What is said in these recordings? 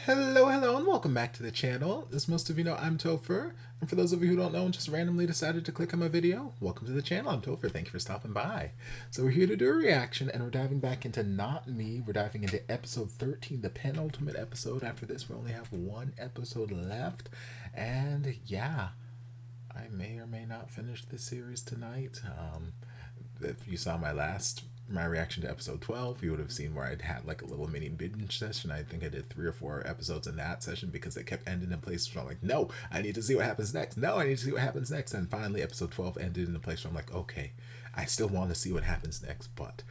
Hello, hello, and welcome back to the channel. As most of you know, I'm Topher, and for those of you who don't know and just randomly decided to click on my video, welcome to the channel. I'm Topher. Thank you for stopping by. So we're here to do a reaction, and we're diving back into Not Me. We're diving into episode 13, the penultimate episode. After this, we only have one episode left, and yeah, I may or may not finish this series tonight. If you saw my reaction to episode 12, you would have seen where I'd had like a little mini binge session. I think I did 3 or 4 episodes in that session because they kept ending in places where I'm like, no, I need to see what happens next. No, I need to see what happens next. And finally, episode 12 ended in a place where I'm like, okay, I still want to see what happens next, but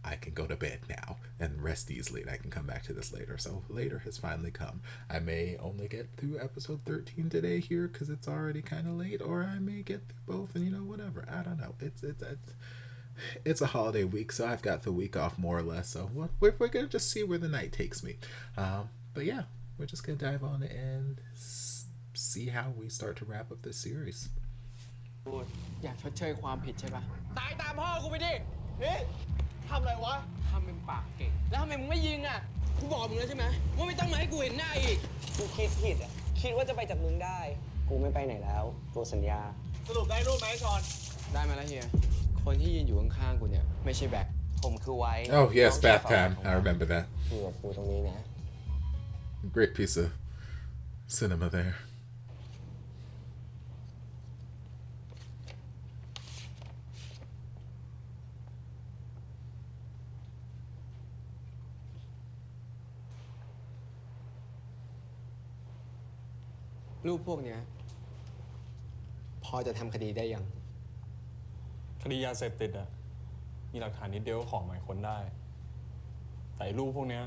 I can go to bed now and rest easily, and I can come back to this later. So later has finally come. I may only get through episode 13 today here because it's already kind of late, or I may get through both, and whatever. I don't know. It's a holiday week, so I've got the week off more or less. So we're gonna just see where the night takes me. But yeah, we're just gonna dive on and see how we start to wrap up this series. อยากชดเชยความผิดใช่ปะ ตายตามพ่อกูไปดิเฮ้ยทำอะไรวะ ทำเป็นปากเก่งแล้วทำไมมึงไม่ยิงอ่ะกูบอกมึงแล้วใช่ไหมว่าไม่ต้องมาให้กูเห็นหน้าอีก กูคิดผิดอ่ะคิดว่าจะไปจากมึงได้กูไม่ไปไหนแล้วตัวสัญญาสรุปได้รูปไหมชอน ได้มาแล้วเฮียคนที่ยืนอยู่ข้างๆกูเนี่ยไม่ใช่แบ็ค ผมคือไว้ Oh yes, bath time. I remember that. อยู่กับกูตรงนี้นะ Great piece of cinema there. รูปพวกเนี้ยพอจะทำคดีได้ยัง คดียาเสพติดอะมีหลักฐานนิดเดียวก็ขอหมายค้นได้แต่รูปพวกเนี้ย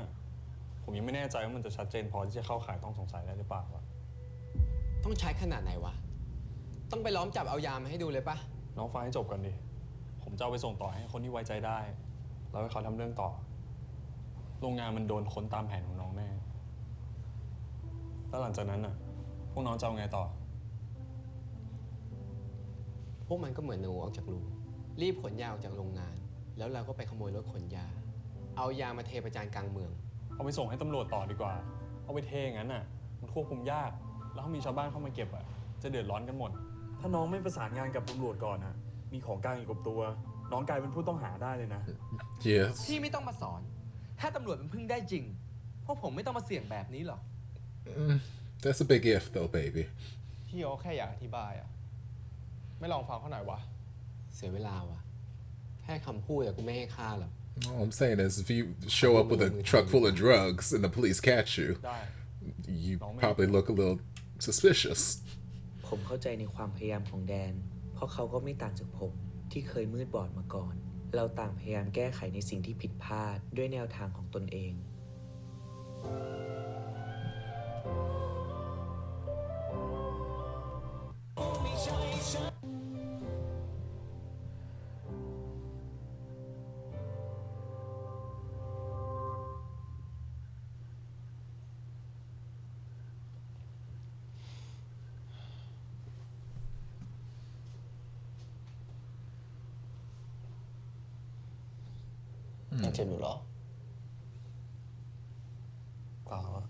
ผมยังไม่แน่ใจว่ามันจะชัดเจนพอที่จะเข้าข่ายต้องสงสัยได้หรือเปล่าวะ ต้องใช้ขนาดไหนวะต้องไปล้อมจับเอายามาให้ดูเลยปะ น้องฟังให้จบก่อนดิผมจะเอาไปส่งต่อให้คนที่ไว้ใจได้แล้วให้เขาทำเรื่องต่อโรงงานมันโดนค้นตามแผนของน้องแน่แล้วหลังจากนั้นอะพวกน้องจะเอาไงต่อ พวกมันก็เหมือนหนูออกจากรูรีบขนยาออกจากโรงงาน แล้วเราก็ไปขโมยรถขนยาเอายามาเทประจานกลางเมือง เอาไปส่งให้ตำรวจต่อดีกว่าเอาไปเทอย่างนั้นอะมันควบคุมยากแล้วถ้ามีชาวบ้านเข้ามาเก็บอะจะเดือดร้อนกันหมดถ้าน้องไม่ประสานงานกับตำรวจก่อนอะมีของกลางอยู่กับตัวน้องกลายเป็นผู้ต้องหาได้เลยนะ Yes. พี่ไม่ต้องมาสอนถ้าตำรวจมันพึ่งได้จริงพวกผมไม่ต้องมาเสี่ยงแบบนี้หรอก That's a big if, though, baby. พี่เขาแค่อยากอธิบายอ่ะไม่ลองฟังเขาหน่อยวะ เสียเวลาว่ะแค่คำพูดแต่กูไม่ให้ค่าหรอก All I'm saying is, if you show up with a truck full of drugs and the police catch you, ได้ you probably look a little suspicious. ผมเข้าใจในความพยายามของแดน เพราะเขาก็ไม่ต่างจากผมที่เคยมืดบอดมาก่อน เราต่างพยายามแก้ไขในสิ่งที่ผิดพลาดด้วยแนวทางของตนเอง ยังเจ็บอยู่เหรอ เปล่าอะ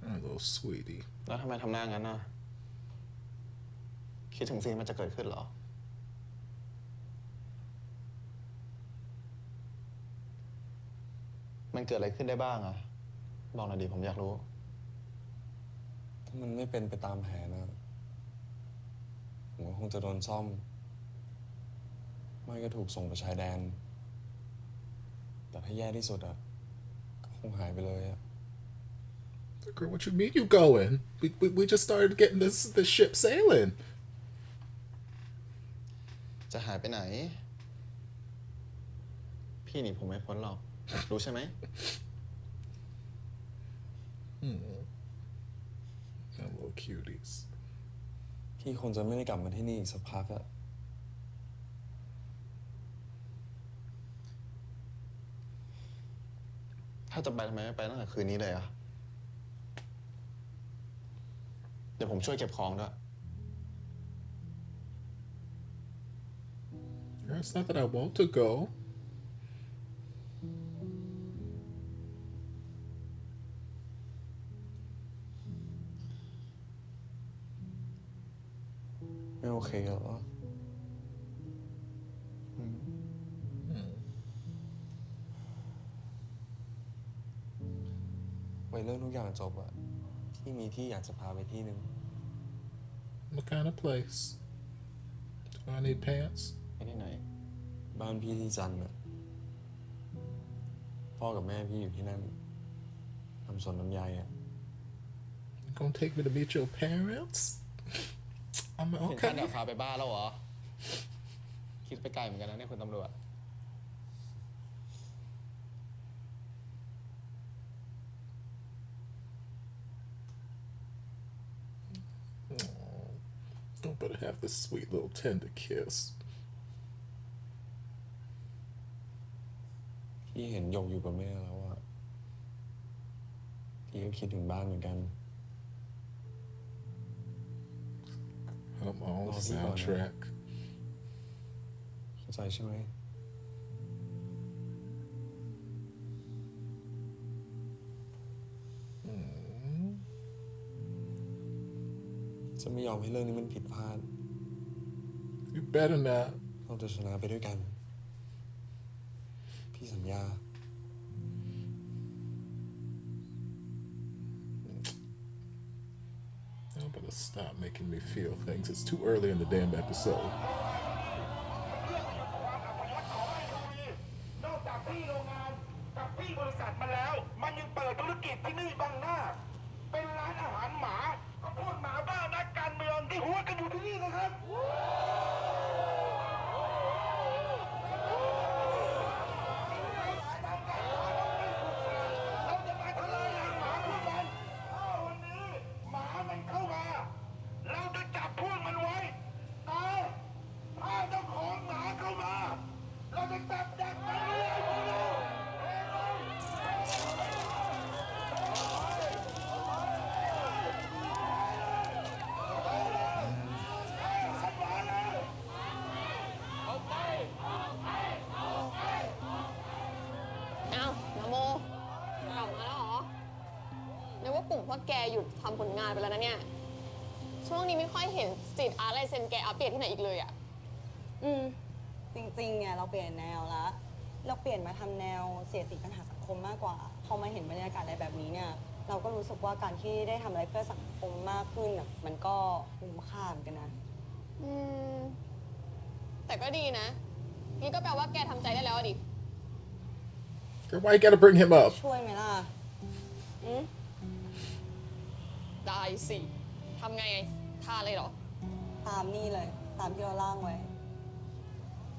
Oh, little sweetie. แล้วทำไมทำหน้างั้นน่ะคิดถึงสิ่งที่มันจะเกิดขึ้นเหรอมันเกิดอะไรขึ้นได้บ้างอะบอกหน่อยดิผมอยากรู้ ถ้ามันไม่เป็นไปตามแผนนะผมก็คงจะโดนซ่อมไม่ก็ถูกส่งไปชายแดนแต่ถ้าแย่ที่สุดอะก็คงหายไปเลยอะ Girl, what you mean you going? We just started getting the ship sailing. จะหายไปไหน พี่หนีผมไม่พ้นหรอกรู้ใช่ไหม That little cuties. พี่คงจะไม่ได้กลับมาที่นี่อีกสักพักอะ ถ้าจะไปทำไมไม่ไปตั้งแต่คืนนี้เลยอะเดี๋ยวผมช่วยเก็บของด้วย It's not that I want to go. ไว้เรื่องทุกอย่างจบอะพี่มีที่อยากจะพาไปที่หนึ่ง What kind of place? Do I need pants? ไปที่ไหน บ้านพี่ที่จันทร์อะพ่อกับแม่พี่อยู่ที่นั่นทำสวนลำไยอะ You gonna take me to meet your parents? I'm ถึงขั้น okay. เดี๋ยวพาไปบ้านแล้วเหรอ คิดไปไกลเหมือนกันนะเนี่ยคุณตำรวจ Don't better have this sweet little tender kiss. พี่เห็นหยกอยู่กับแม่แล้วอะพี่ก็คิดถึงบ้านเหมือนกัน I'm on Oh, soundtrack. เข้าใจใช่ไหมจะไม่ยอมให้เรื่องนี้มันผิดพลาด You better not. เราจะชนะไปด้วยกัน พี่สัญญา You better stop making me feel things. It's too early in the damn episode. นอกจากพี่โรงงานกับพี่บริษัทมาแล้ว มันยังเปิดธุรกิจที่นี่บังหน้า เป็นร้านอาหารหมา ก็พวกหมาบ้านักการเมืองที่หัวกันอยู่ที่นี่นะครับ เราจะมาทะเลาะหลังหมาพวกมันถ้าวันนี้หมามันเข้ามา เราจะจับพวกมันไว้แต่ถ้าเจ้าของหมาเข้ามา เราจะจับดักมันไว้ให้พวกเรา อ้าวนะโมกลับมาแล้วเหรอนึกว่ากลุ่มพวกแกหยุดทำผลงานไปแล้วนะเนี่ย ช่วงนี้ไม่ค่อยเห็นสตรีทอาร์ตลายเซ็นแกอัปเดตที่ไหนอีกเลยอ่ะ จริงๆเนี่ยเราเปลี่ยนแนวแล้ว เราเปลี่ยนมาทำแนวเสียดสีปัญหาสังคมมากกว่า พอมาเห็นบรรยากาศอะไรแบบนี้เนี่ย เราก็รู้สึกว่าการที่ได้ทำอะไรเพื่อสังคมมากขึ้นน่ะมันก็คุ้มค่าเหมือนกันนะ อืม แต่ก็ดีนะ นี่ก็แปลว่าแกทำใจได้แล้วอะดิ Girl, why you gotta bring him up? ช่วยไหมล่ะ ได้สิทำไงท่าเลยเหรอ ตามนี่เลย ตามที่เราล่างไว้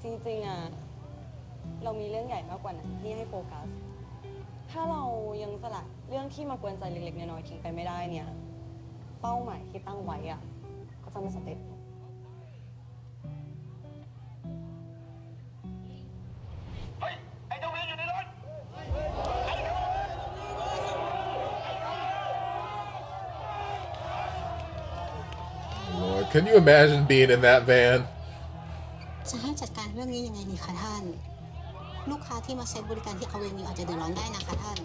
จริงๆอ่ะ เรามีเรื่องใหญ่มากกว่านั้นที่ให้โฟกัส ถ้าเรายังสลัดเรื่องที่มากวนใจเล็กๆน้อยๆทิ้งไปไม่ได้เนี่ย เป้าหมายที่ตั้งไว้อ่ะ ก็จะไม่สำเร็จ เฮ้ย ไอ้เจ้าเวรอยู่ในรถ Lord, can you imagine being in that van? จะให้จัดการเรื่องนี้ยังไงดีคะท่าน ลูกค้าที่มาใช้บริการที่อเวนิวอาจจะเดือดร้อนได้นะคะท่าน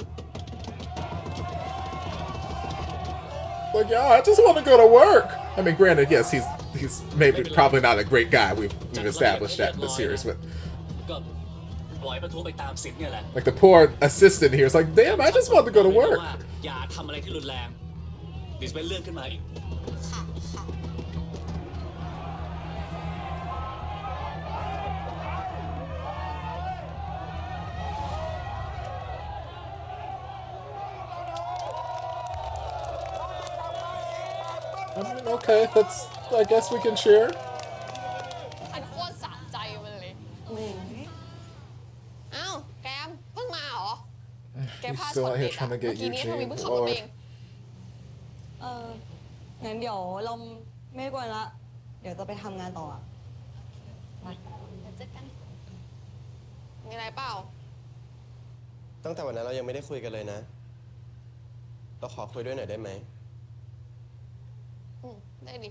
Like, yeah, I just want to go to work. I mean, granted, yes, he's maybe probably not a great guy. We've established that in the series, but ก็ปล่อยประท้วงไปตามสิทธิ์เนี่ยแหละ like the poor assistant here is like, damn, I just want to go to work. ว่าอย่าทำอะไรที่รุนแรงเดี๋ยวจะเป็นเรื่องขึ้นมาอีก ค่ะ ค่ะ I mean, okay, that's, I guess we can share. ฉันโคตรสะใจมันเลย อ้าว แกมเพิ่งมาเหรอ แก He's พลาด still ช็อต out เด็ here ดอะ trying to เมื่อ get กี้นี้ทวี Eugene. เพิ่งขับรถ Lord. เอง งั้นเดี๋ยวเราไม่กวนละ เดี๋ยวจะไปทำงานต่ออะ เดี๋ยวเจอกัน มีอะไรเปล่า ตั้งแต่วันนั้นเรายังไม่ได้คุยกันเลยนะ เราขอคุยด้วยหน่อยได้ไหม ได้ดิ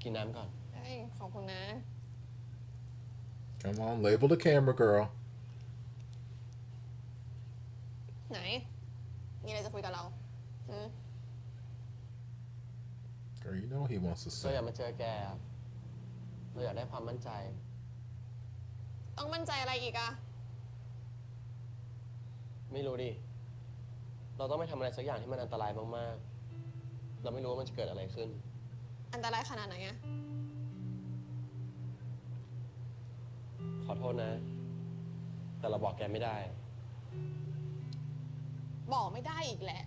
กินน้ำก่อน ได้ขอบคุณนะ Come on, label the camera, girl. ไหน มีอะไรจะคุยกับเรา Girl, you know he wants to เราอยาก sing. มาเจอแกอะเราอยากได้ความมั่นใจ ต้องมั่นใจอะไรอีกอะ ไม่รู้ดิ เราต้องไปทำอะไรสักอย่างที่มันอันตรายมากๆ เราไม่รู้ว่ามันจะเกิดอะไรขึ้น อันตรายขนาดไหนอะ ขอโทษนะ แต่เราบอกแกไม่ได้ บอกไม่ได้อีกแหละ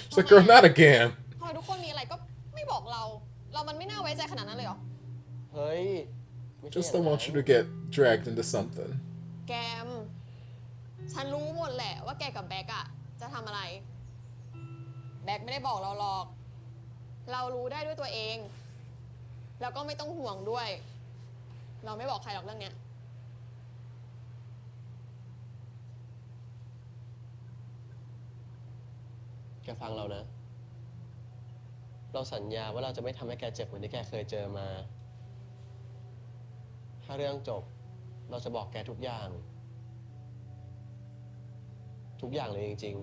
It's like, girl, not again. ทำไมทุกคนมีอะไรก็ไม่บอกเรา เรามันไม่น่าไว้ใจขนาดนั้นเลยเหรอ เฮ้ยไม่ใช่ Just อย่า don't ง want นั้น you to get dragged into something. แกม ฉันรู้หมดแหละว่าแกกับแบ็กอะจะทำอะไร แบ็กไม่ได้บอกเราหรอก เรารู้ได้ด้วยตัวเอง แล้วก็ไม่ต้องห่วงด้วย เราไม่บอกใครหรอกเรื่องเนี้ย แกฟังเรานะ เราสัญญาว่าเราจะไม่ทำให้แกเจ็บเหมือนที่แกเคยเจอมา ถ้าเรื่องจบ เราจะบอกแกทุกอย่าง ทุกอย่างเลยจริง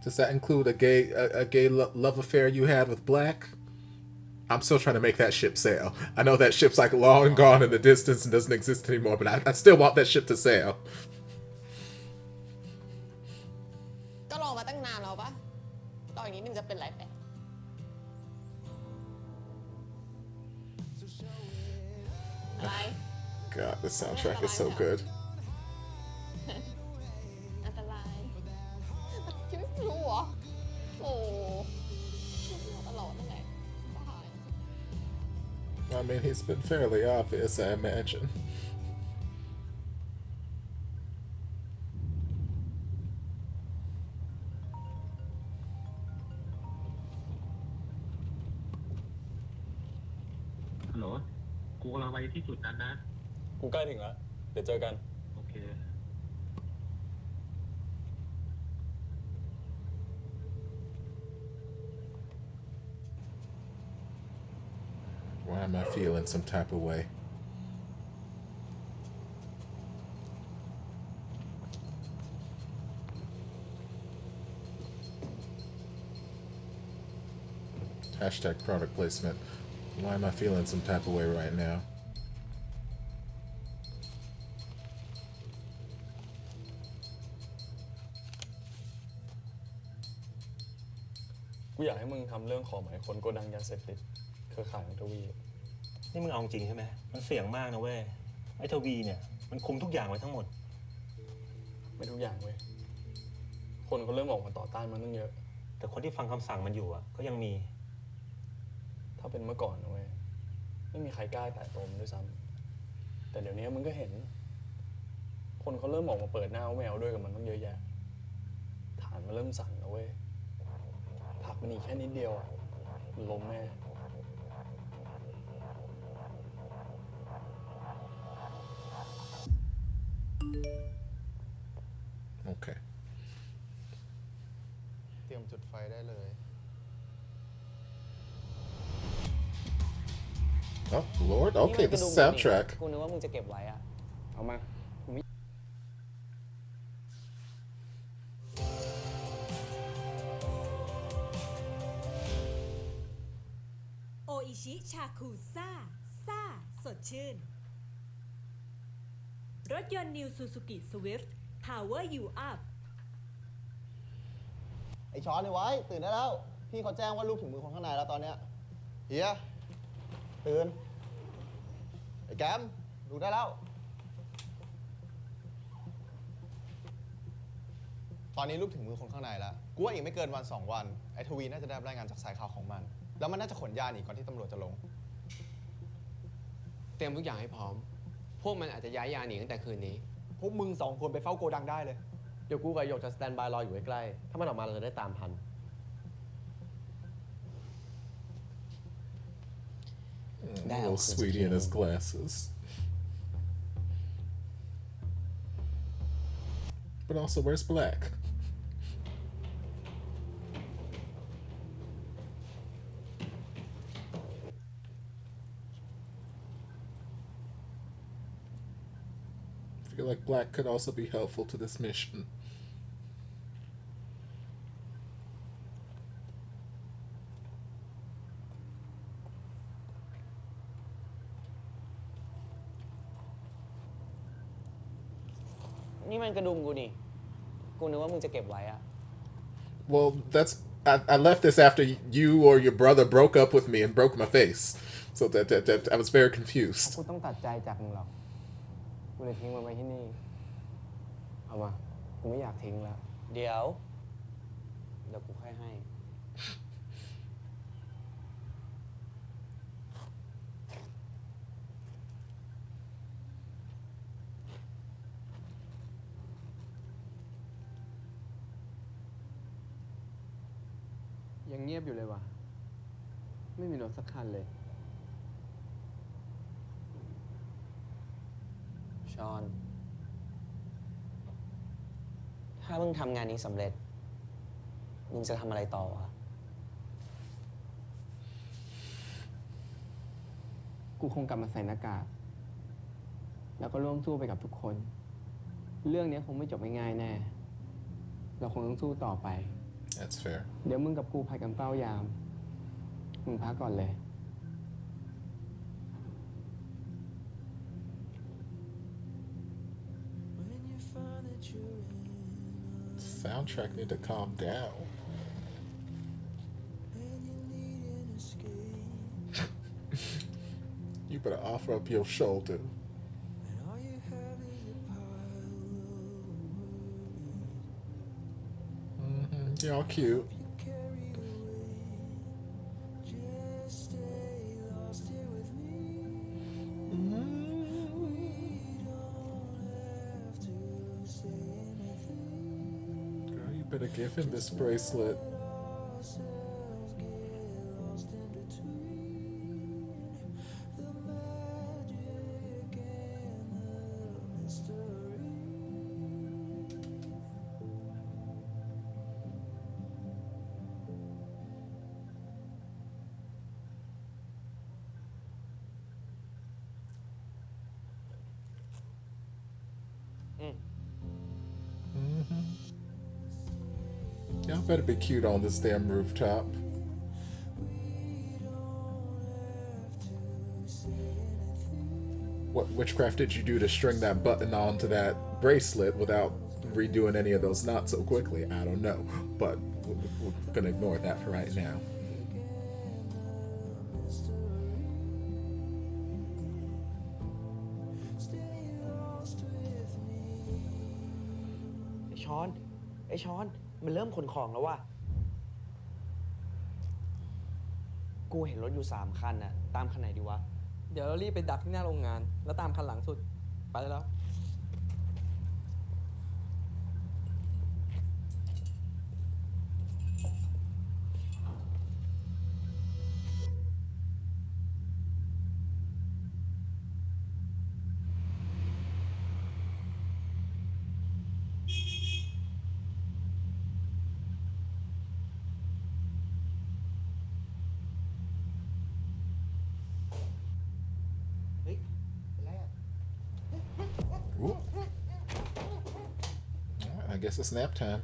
Does that include a gay love affair you had with Black? I'm still trying to make that ship sail. I know that ship's like long gone in the distance and doesn't exist anymore, but I still want that ship to sail. ก็รอมาตั้งนานแล้วปะรออีกนิดนึงจะเป็นไรไป อะไร God, the soundtrack is so good. อันตรายคิดไม่รู้เหรอ โอ้ตลอดนั่นแหละบ้า I mean, he's been fairly obvious, I imagine. Hello, กูกำลังไปที่จุดนั้นนะ กูใกล้ถึงแล้ว เดี๋ยวเจอกัน โอเค Why am I feeling some type of way? Hashtag product placement. Why am I feeling some type of way right now? กูอยากให้มึงทำเรื่องขอหมายค้นโกดังยาเสพติดเครือข่ายของทวี นี่มึงเอาจริงใช่ไหม มันเสี่ยงมากนะเว้ย ไอ้ทวีเนี่ย มันคุมทุกอย่างไว้ทั้งหมด ไม่ทุกอย่างเว้ย คนเขาเริ่มออกมาต่อต้านมันตั้งเยอะ แต่คนที่ฟังคำสั่งมันอยู่อ่ะ ก็ยังมี ถ้าเป็นเมื่อก่อนนะเว้ย ไม่มีใครกล้าแตะตัวมันด้วยซ้ำแต่เดี๋ยวนี้มึงก็เห็น คนเขาเริ่มออกมาเปิดหน้าแมวด้วยกับมันต้องเยอะแยะ ฐานมันเริ่มสั่นแล้วเว้ยผลักมันอีกแค่นิดเดียวอ่ะมันล้มแม่ Okay. เตรียมจุดไฟได้เลย Oh, Lord. Okay, the soundtrack. กูนึกว่ามึงจะเก็บไว้อะเอามา โออิชิชาคุซ่าซ่าสดชื่น รถยนต์ New Suzuki Swift Power You Up ไอช้อนนี่ไว้ ตื่นได้แล้ว พี่เขาแจ้งว่าลูกถึงมือคนข้างในแล้วตอนเนี้ยเฮียตื่น ไอ้แกมดูได้แล้ว ตอนนี้ลูกถึงมือคนข้างในแล้ว กูว่าอีกไม่เกินวัน2 วัน ไอ้ทวีน่าจะได้รับรายงานจากสายข่าวของมัน แล้วมันน่าจะขนยาหนีก่อนที่ตำรวจจะลง ๆ เตรียมทุกอย่างให้พร้อม พวกมันอาจจะย้ายยาหนีตั้งแต่คืนนี้ พวกมึง2 คนไปเฝ้าโกดังได้เลย เดี๋ยวกูกับหยกจะสแตนบายรออยู่ใกล้ๆ ถ้ามันออกมาเราจะได้ตามทัน Little sweetie in his glasses. But also, where's Black? I feel like Black could also be helpful to this mission. นี่มันกระดุมกูนี่ กูนึกว่ามึงจะเก็บไว้อะ Well, that's I left this after you or your brother broke up with me and broke my face, so that I was very confused. กูต้องตัดใจจากมึงหรอกกูเลยทิ้งมันไว้ที่นี่ เอามากูไม่อยากทิ้งแล้ว เดี๋ยวกูค่อยให้ ยังเงียบอยู่เลยว่ะ ไม่มีรถสักคันเลย ชอน ถ้ามึงทำงานนี้สำเร็จ มึงจะทำอะไรต่อวะ กูคงกลับมาใส่หน้ากาก แล้วก็ร่วมสู้ไปกับทุกคน เรื่องนี้คงไม่จบง่ายๆแน่ เราคงต้องสู้ต่อไป That's fair. เดี๋ยวมึงกับกูผัดกันเฝ้ายาม มึงพักก่อนเลย Soundtrack need to calm down. You better offer up your shoulder. Y'all cute. Girl, you better give him this bracelet. Y'all better be cute on this damn rooftop. What witchcraft did you do to string that button onto that bracelet without redoing any of those knots so quickly? I don't know, but we're gonna ignore that for right now. ไอช้อน มันเริ่มขนของแล้วว่ะ กูเห็นรถอยู่3 คันน่ะ ตามคันไหนดีวะ เดี๋ยวเรารีบไปดักที่หน้าโรงงาน แล้วตามคันหลังสุด ไปแล้ว Ooh. I guess it's nap time.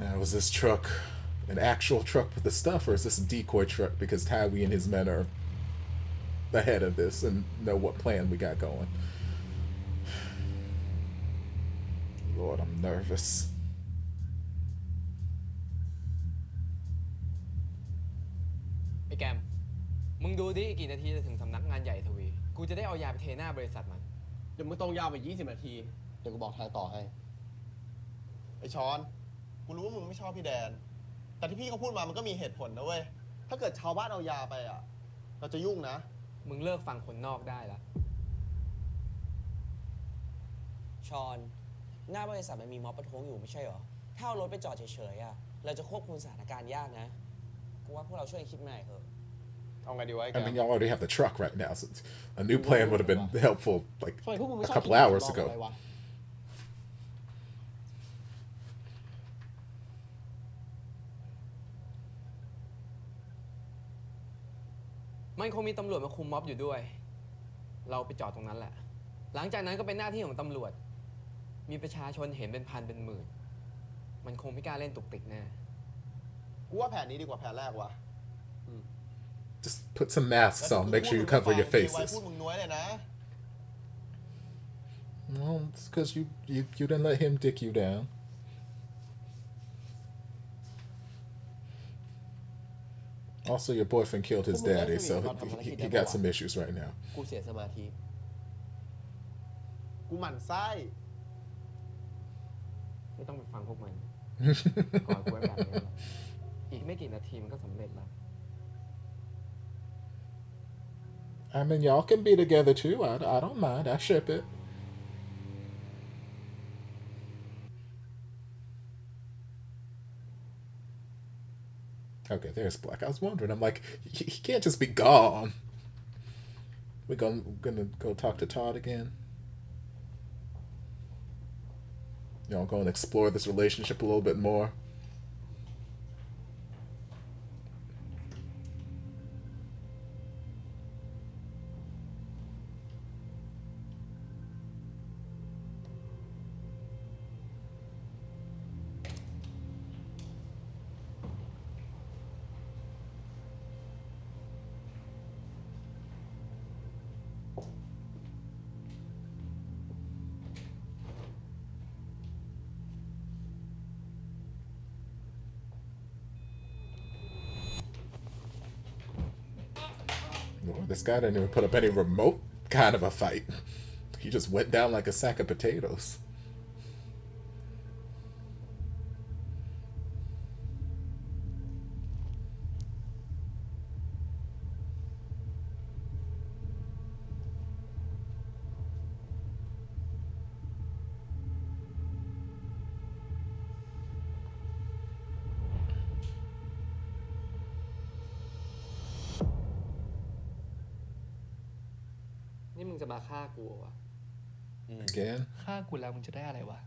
Now, was this truck an actual truck with the stuff, or is this a decoy truck because Tywee and his men are ahead of this and know what plan we got going? Lord, I'm nervous. ไอ้แกม มึงดูดิกี่นาทีจะถึงสำนักงานใหญ่ทวี กูจะได้เอายาไปเทหน้าบริษัทมัน เดี๋ยวมึงต้องยาวไป20 นาที เดี๋ยวกูบอกทายต่อให้ ไอช้อน กูรู้ว่ามึงไม่ชอบพี่แดน แต่ที่พี่เขาพูดมามันก็มีเหตุผลนะเว้ย ถ้าเกิดชาวบ้านเอายาไปอ่ะ เราจะยุ่งนะ มึงเลิกฟังคนนอกได้แล้ว ชอน หน้าบริษัทมันมีม็อบประท้วงอยู่ไม่ใช่เหรอ ถ้าเอารถไปจอดเฉยๆอ่ะ เราจะควบคุมสถานการณ์ยากนะ กูว่าพวกเราช่วยคิดใหม่เถอะ เอาไงดีวะ I mean, y'all already have the truck right now, so a new plan would have been helpful like a couple hours ago. มันคงมีตำรวจมาคุมม็อบอยู่ด้วย เราไปจอดตรงนั้นแหละ หลังจากนั้นก็เป็นหน้าที่ของตำรวจ มีประชาชนเห็นเป็นพันเป็นหมื่น มันคงไม่กล้าเล่นตุกติกแน่ กูว่าแผนนี้ดีกว่าแผนแรกว่ะ Just put some masks on. Make sure you cover your ไว้ faces. พูดมึงน้อยเลยนะ Well, it's because you didn't let him dick you down. Also, your boyfriend killed his daddy, so he got some issues right now. กูเสียสมาธิ กูหมั่นไส้ ไม่ต้องไปฟังพวกมัน ขอกูไว้แบบนี้แหละอีกไม่กี่นาทีมันก็สำเร็จแล้ว I mean, y'all can be together too. I don't mind. I ship it. Okay, there's Black. I was wondering. I'm like, he can't just be gone. We're gonna go talk to Todd again. Y'all go and explore this relationship a little bit more. Well, this guy didn't even put up any remote kind of a fight. He just went down like a sack of potatoes.นี่มึงจะมาฆ่ากูวะ Again? ฆ่ากูแล้วมึงจะได้อะไรวะ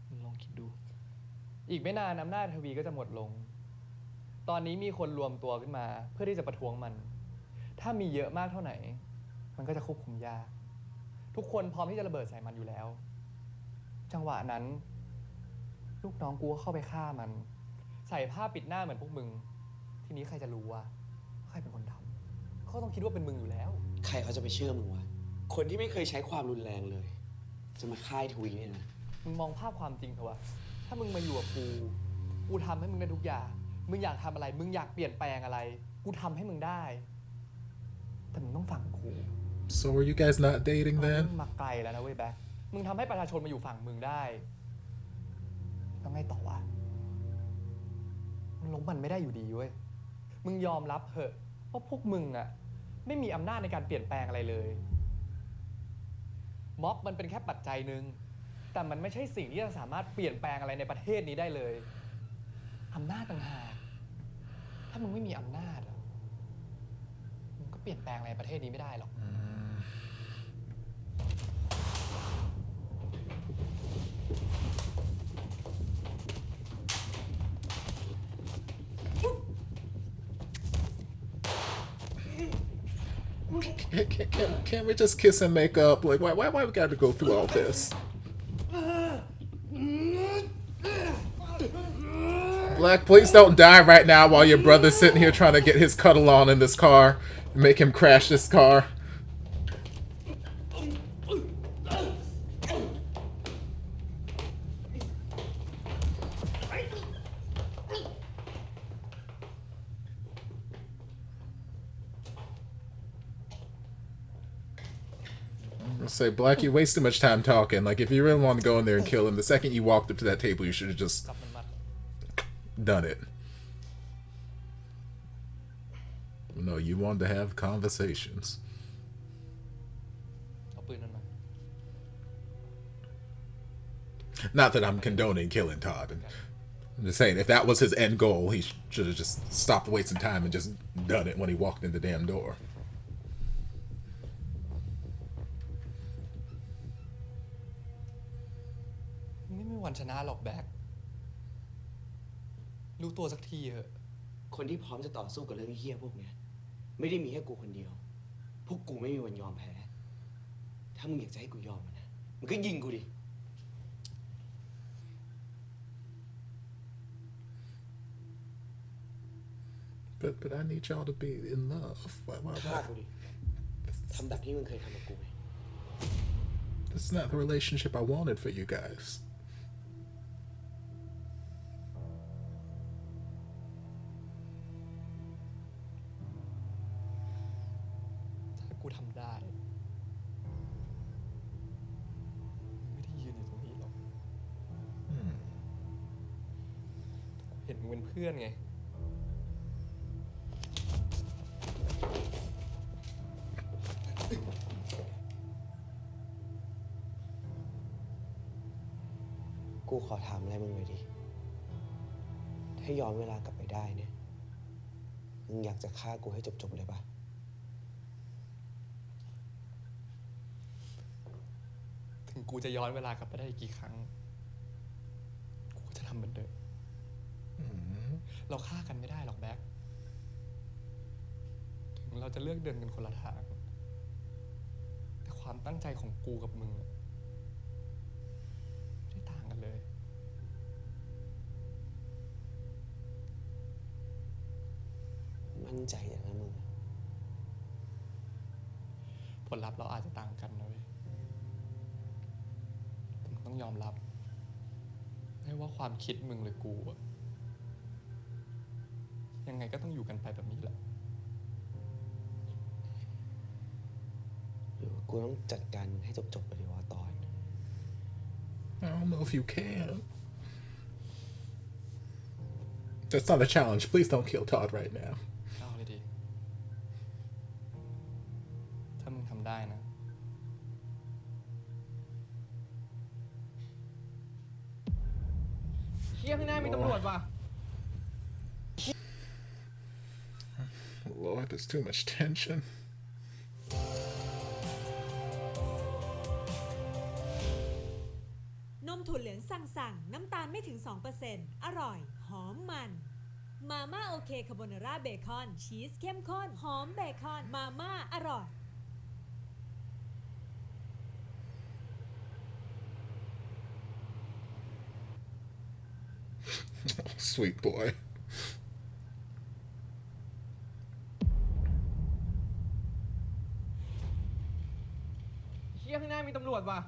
มึงลองคิดดู อีกไม่นานอำนาจทวีก็จะหมดลง ตอนนี้มีคนรวมตัวขึ้นมาเพื่อที่จะประท้วงมัน ถ้ามีเยอะมากเท่าไหร่ มันก็จะควบคุมยาก ทุกคนพร้อมที่จะระเบิดใส่มันอยู่แล้ว จังหวะนั้น ลูกน้องกูก็เข้าไปฆ่ามัน ใส่ผ้าปิดหน้าเหมือนพวกมึง ทีนี้ใครจะรู้ว่าใครเป็นคนทำเขาต้องคิดว่าเป็นมึงอยู่แล้ว ใครเขาจะไปเชื่อมึงวะ คนที่ไม่เคยใช้ความรุนแรงเลย จะมาฆ่าทวีเนี่ยนะ มึงมองภาพความจริงเถอะวะ ถ้ามึงมาอยู่กับกูทำให้มึงได้ทุกอย่าง มึงอยากทำอะไร มึงอยากเปลี่ยนแปลงอะไร กูทำให้มึงได้ แต่มึงต้องฟังกู So were you guys not dating มึ then? งมาไกลแล้วนะเว้ยแบ็ค มึงทำให้ประชาชนมาอยู่ฝั่งมึงได้แล้วไงต่อวะ มึงล้มมันไม่ได้อยู่ดีเว้ย มึงยอมรับเถอะว่าพวกมึงอะไม่มีอำนาจในการเปลี่ยนแปลงอะไรเลย ม็อบมันเป็นแค่ปัจจัยหนึ่ง แต่มันไม่ใช่สิ่งที่จะสามารถเปลี่ยนแปลงอะไรในประเทศนี้ได้เลยอำนาจต่างหากถ้ามึงไม่มีอำนาจมึงก็เปลี่ยนแปลงอะไรในประเทศนี้ไม่ได้หรอก Can't we just kiss and make up? Like, why we got to go through all this? Black, please don't die right now while your brother's sitting here trying to get his cuddle on in this car and make him crash this car. Say, Black, you waste too much time talking. Like, if you really want to go in there and kill him, the second you walked up to that table, you should have just done it. No, you wanted to have conversations. Not that I'm condoning killing Todd. I'm just saying, if that was his end goal, he should have just stopped wasting time and just done it when he walked in the damn door. ไม่มีวันชนะหรอกแบ็ค รู้ตัวสักทีเถอะ คนที่พร้อมจะต่อสู้กับเรื่องเหี้ยพวกเนี้ย ไม่ได้มีแค่กูคนเดียว พวกกูไม่มีวันยอมแพ้ ถ้ามึงอยากจะให้กูยอมมันนะมึงก็ยิงกูดิ But I need y'all to be in love. ฆ่ากูดิ ทำแบบที่มึงเคยทำกับกูไง This is not the relationship I wanted for you guys. ถ้ากูทำได้ไม่ได้ยืนอยู่ตรงนี้หรอกเห็นมึงเป็นเพื่อนไง กูขอถามอะไรมึงเลยดิ ถ้าย้อนเวลากลับไปได้เนี่ย มึงอยากจะฆ่ากูให้จบๆเลยปะ ถึงกูจะย้อนเวลากลับไปได้อีกกี่ครั้ง กูก็จะทำเหมือนเดิม เราฆ่ากันไม่ได้หรอกแบ็ค ถึงเราจะเลือกเดินกันคนละทาง แต่ความตั้งใจของกูกับมึงไม่ได้ต่างกันเลย มั่นใจอย่างนั้นมึง ผลลัพธ์เราอาจจะต่างกันนะเว้ยแต่มึงต้องยอมรับ ไม่ว่าความคิดมึงหรือกูอะยังไงก็ต้องอยู่กันไปแบบนี้แหละ หรือว่ากูต้องจัดการให้จบๆไปดีว่าตอน I don't know if you can. That's not a challenge. Please don't kill Todd right now. เอาเลยดิ ถ้ามึงทำได้นะ เชี่ยข้างหน้ามีตำรวจว่ะ Lord, there's too much tension. นมถั่วเหลืองสั่งน้ำตาลไม่ถึง 2% อร่อย หอมมัน มาม่าโอเคคาโบนาร่าเบคอน ชีสเข้มข้น หอมเบคอน มาม่าอร่อย Sweet boy. เชี่ยข้างหน้ามีตำรวจว่ะ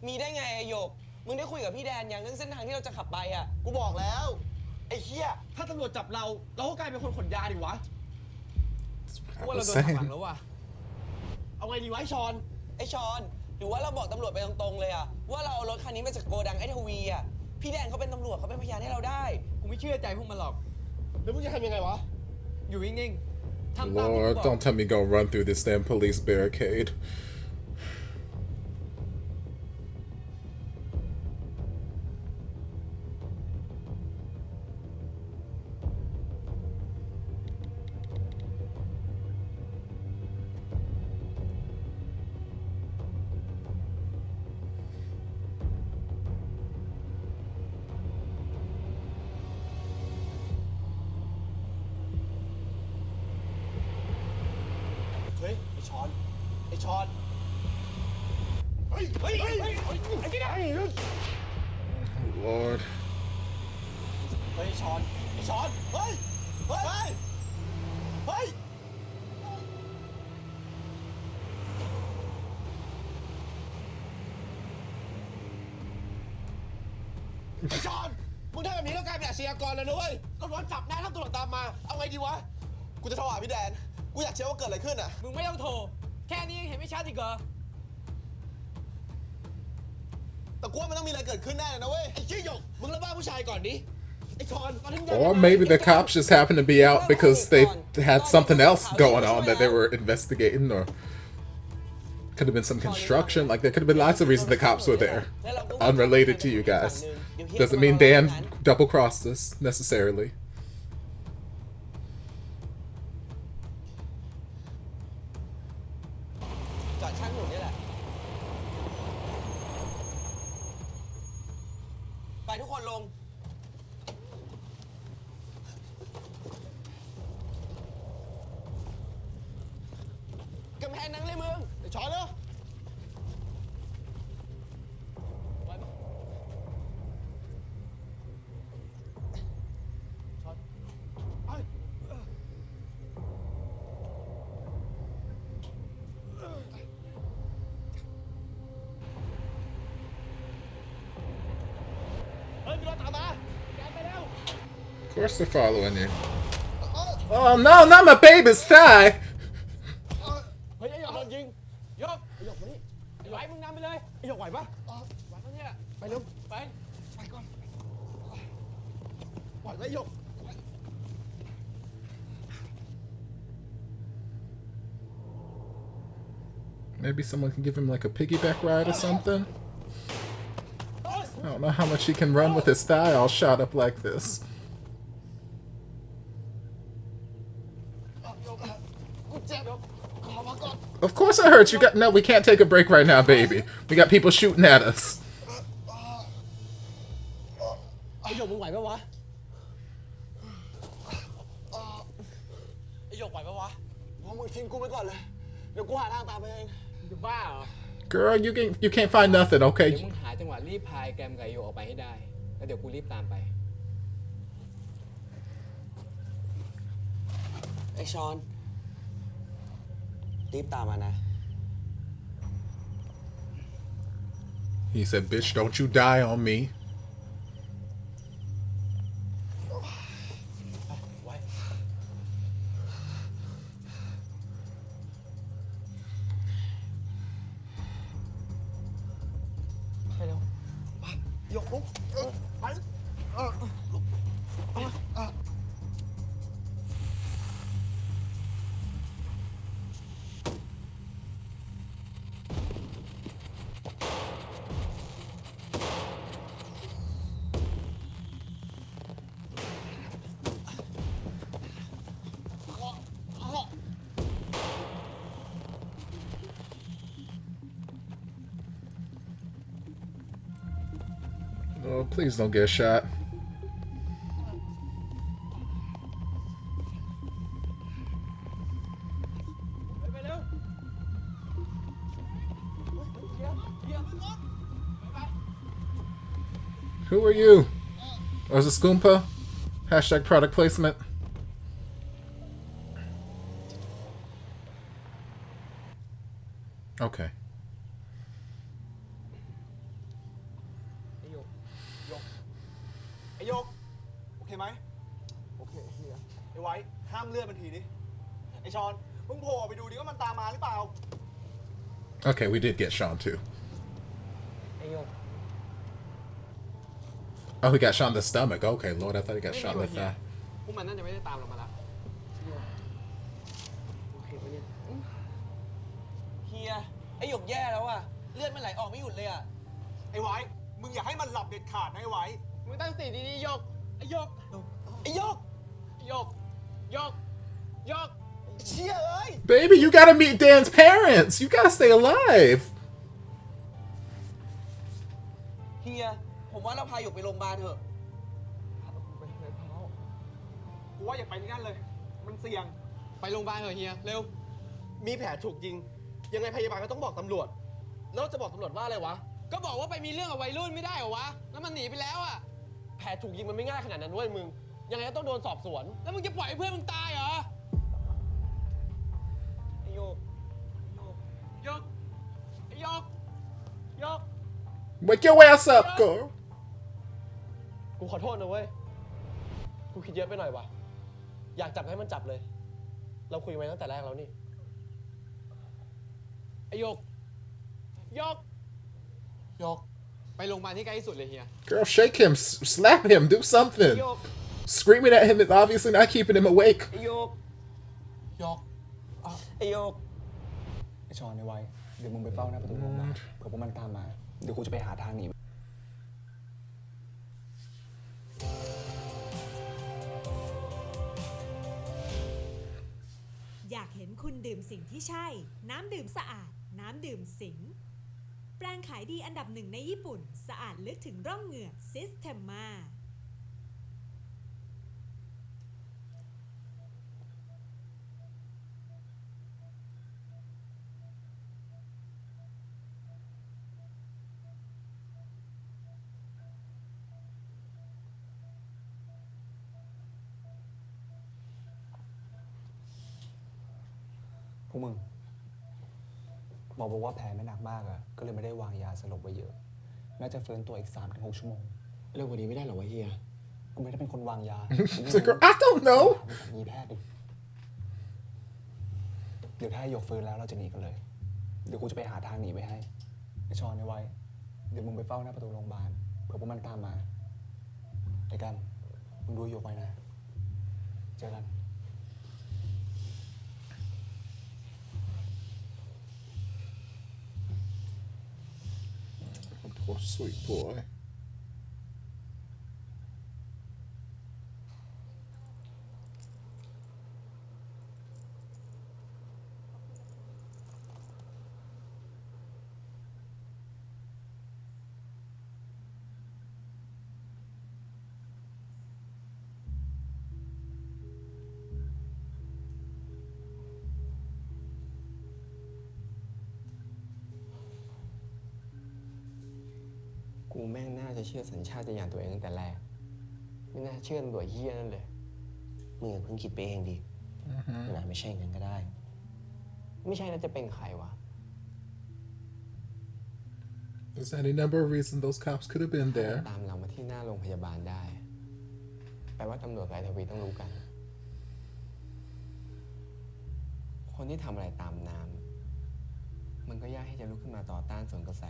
มีได้ไงไอโยก มึงได้คุยกับพี่แดนอย่างเรื่องเส้นทางที่เราจะขับไปอ่ะ กูบอกแล้ว ไอ้เหี้ย ถ้าตำรวจจับเราก็กลายเป็นคนขนยาดิวะ I ว่าเรา was โดนหักหลัง saying. แล้วว่ะ เอาไงดีวะไอ้ชอน ไอชอน หรือว่าเราบอกตำรวจไปตรงๆเลยอ่ะ ว่าเราเอารถคันนี้มาจากโกดังไอทวีอ่ะ พี่แดนเขาเป็นตำรวจเขาเป็นพยานให้เราได้ กูไม่เชื่อใจพวกมันหรอก แล้วมึงจะทำยังไงวะ อยู่นิ่งๆทำตามที่กู Lord, บอก don't tell me go run through this damn police barricade.เฮ้ย ไอ้ชอน ไอ้ชอน เฮ้ย เฮ้ย เฮ้ย ไอ้ที่ไหน Lord. เฮ้ย ชอน ไอ้ชอน เฮ้ย เฮ้ย เฮ้ย ไอ้ชอน มึงทำแบบนี้แล้วกลายเป็นอาชญากรแล้วนะเว้ยตำรวจจับนายถ้าตำรวจตามมา เอาไงดีวะ กูจะโทรหาพี่แดน กูอยากเช็คว่าเกิดอะไรขึ้นอ่ะ มึงไม่ต้องโทร แค่นี้ยังเห็นไม่ชัดอีกเหรอ แต่กูว่ามันต้องมีอะไรเกิดขึ้นแน่เลยนะเว้ย ไอ้ชี้หยก มึงระบ้าผู้ชายก่อนดิ ไอ้ชอนตอนที่มึง Or maybe the cops just happened to be out because they had something else going on that they were investigating, or could have been some construction. Like, there could have been lots of reasons the cops were there, unrelated to you guys. Doesn't mean Dan double-crossed us, necessarily. จอดข้างถนนนี่แหละ ไปทุกคนลง ำแพงนั้นเลยมึงไอ้ช้อนเนาะOf course they're following you. Oh no, not my baby's thigh! เฮ้ยไอ้หยกโดนยิงยกไอ้หยกมานี่ไอ้ไหวมึงนำไปเลยไอ้หยกไหวปะไหวปะเนี่ยไปเร็วไปก่อนไหวไหมหยก Maybe someone can give him like a piggyback ride or something? I don't know how much he can run with his thigh all shot up like this. Of course I hurt you. No, we can't take a break right now, baby. We got people shooting at us. ไอ้หยกมึงไหวปะวะไอ้หยกไหวปะวะมึงทิ้งกูไปก่อนเลยเดี๋ยวกูหาทางตามไปเองจะบ้าเหรอ Girl, you can't find nothing, เดี๋ยว okay? มึงหาจังหวะรีบพายแกมไก่โยออกไปให้ได้แล้วเดี๋ยวกูรีบตามไป ไอ้ชอนรีบตามมานะ He said, bitch, don't you die on me. ไว้ไปเร็วไปยกลุกไป Oh, please don't get shot. Who are you? Or is it Skoompa? Hashtag product placement. Okay. ไอ้โยกโอเคไหมโอเคเฮียไอ้ไว้ห้ามเลื่อนมันทีดิไอ้ชอนมึงโผล่ออกไปดูดิว่ามันตามมาหรือเปล่า Okay, we did get Sean too. ไอ้โยก Oh, he got shot in the stomach. Okay, Lord, I thought he got shot in the thigh. พวกมันน่าจะไม่ได้ตามเรามาแล้ว โอเคปะเนี่ยเฮียไอ้หยกแย่แล้วอะเลือดมันไหลออกไม่หยุดเลยอะ ไอ้ไว้มึงอย่าให้มันหลับเด็ดขาดนะไอ้ไว้ มึงตั้งสติดีๆยกไอ้ยก ไอ้หยก ยกยกยก เชี่ยเอ้ย Baby, you gotta meet Dan's parents. You gotta stay alive. เฮียผมว่าเราพาหยกไปโรงพยาบาลเถอะ กูว่าอย่าไปที่นั่นเลยมันเสี่ยง ไปโรงพยาบาลเถอะเฮียเร็ว มีแผลถูกยิงยังไงพยาบาลก็ต้องบอกตำรวจแล้วจะบอกตำรวจว่าอะไรวะ ก็บอกว่าไปมีเรื่องกับวัยรุ่นไม่ได้เหรอวะแล้วมันหนีไปแล้วอ่ะ แผลถูกยิงมันไม่ง่ายขนาดนั้นเว้ยมึงยังไงก็ต้องโดนสอบสวน แล้วมึงจะปล่อยให้เพื่อนมึงตายเหรอ ไอ้โยก ยกยกยก Wake your ass up, girl. กูขอโทษนะเว้ยกูคิดเยอะไปหน่อยวะอยากจับให้มันจับเลยเราคุยไว้ตั้งแต่แรกแล้วนี่ ไอ้ยกยกยกไปโรงพยาบาลที่ใกล้ที่สุดเลยเฮีย Girl, shake him, slap him, do something. Screaming at him is obviously not keeping him awake. ไอ้โยกไอ้โยก ไอชอนไอไว้เดี๋ยวมึงไปเฝ้าหน้าประตูโรงพยาบาลเผื่อพวกมันตามมา เดี๋ยวกูจะไปหาทางหนี อยากเห็นคุณดื่มสิ่งที่ใช่ น้ำดื่มสะอาด น้ำดื่มสิง แปรงขายดีอันดับหนึ่งในญี่ปุ่น สะอาดลึกถึงร่องเหงือกซิสเทมมา วกมึงหมอบอกว่าแผลไม่หนักมากอะก็เลยไม่ได้วางยาสลบไว้เยอะน่าจะฟื้นตัวอีก 3-6 ชั่วโมงเร็วกว่านี้ไม่ได้หรอวะเฮียกูไม่ได้เป็นคนวางยา I don't know มีแพทย์ดิเดี๋ยวถ้าหยกฟื้นแล้วเราจะหนีกันเลยเดี๋ยวกูจะไปหาทางหนีไว้ให้ไอชอนไว้เดี๋ยวมึงไปเฝ้าหน้าประตูโรงพยาบาลเผื่อพวกมันตามมาไอ้กันมึงดูหยกไว้นะเจอกัน Poor sweet boy. กูแม่งน่าจะเชื่อสัญชาตญาณตัวเองตั้งแต่แรกไม่น่าเชื่อตำรวจเฮี้ยนั่นเลยมึงอย่าเพิ่งคิดไปเองดิมันอาจไม่ใช่งั้นก็ได้ ไม่ใช่แล้วจะเป็นใครวะ There's any number of reasons those cops could have been there. ตามเรามาที่หน้าโรงพยาบาลได้แปลว่าตำรวจกับไอ้ทวีต้องรู้กัน คนที่ทำอะไรตามน้ำมันก็ยากที่จะลุกขึ้นมาต่อต้านสวนกระแส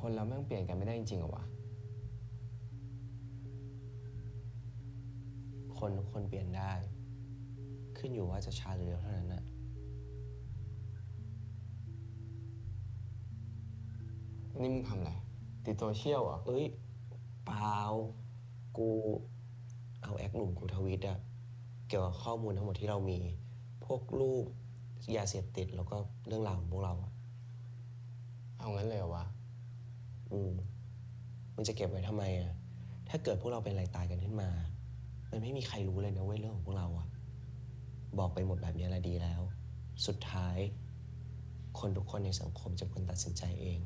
คนเราแม่งเปลี่ยนกันไม่ได้จริงๆเหรอวะ คนทุกคนเปลี่ยนได้ ขึ้นอยู่ว่าจะช้าหรือเร็วเท่านั้นนะ นี่มึงทำอะไรติดโซเชียลเหรอ เอ้ยเปล่ากูเอาแอคหนุ่มกูทวิตอะเกี่ยวกับข้อมูลทั้งหมดที่เรามีพวกรูปยาเสพติดแล้วก็เรื่องราวของพวกเราอะ เอางั้นเลยเหรอวะ มึงจะเก็บไว้ทำไมอะถ้าเกิดพวกเราเป็นอะไรตายกันขึ้นมามันไม่มีใครรู้เลยนะเว้ยเรื่องของพวกเราอะบอกไปหมดแบบนี้แหละดีแล้วสุดท้ายคนทุกคนในสังคมจะเป็นคนตัดสินใจเอง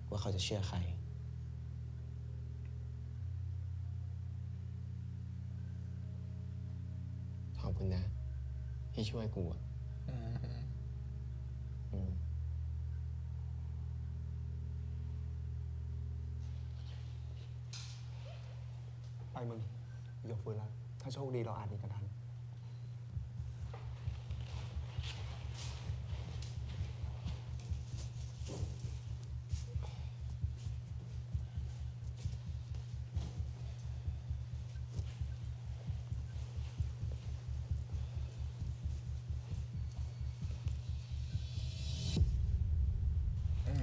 ว่าเขาจะเชื่อใครขอบคุณนะที่ช่วยกูอะ ไปมึงหยกฟื้นแล้วถ้าโชคดีเราอาจหนีกันทัน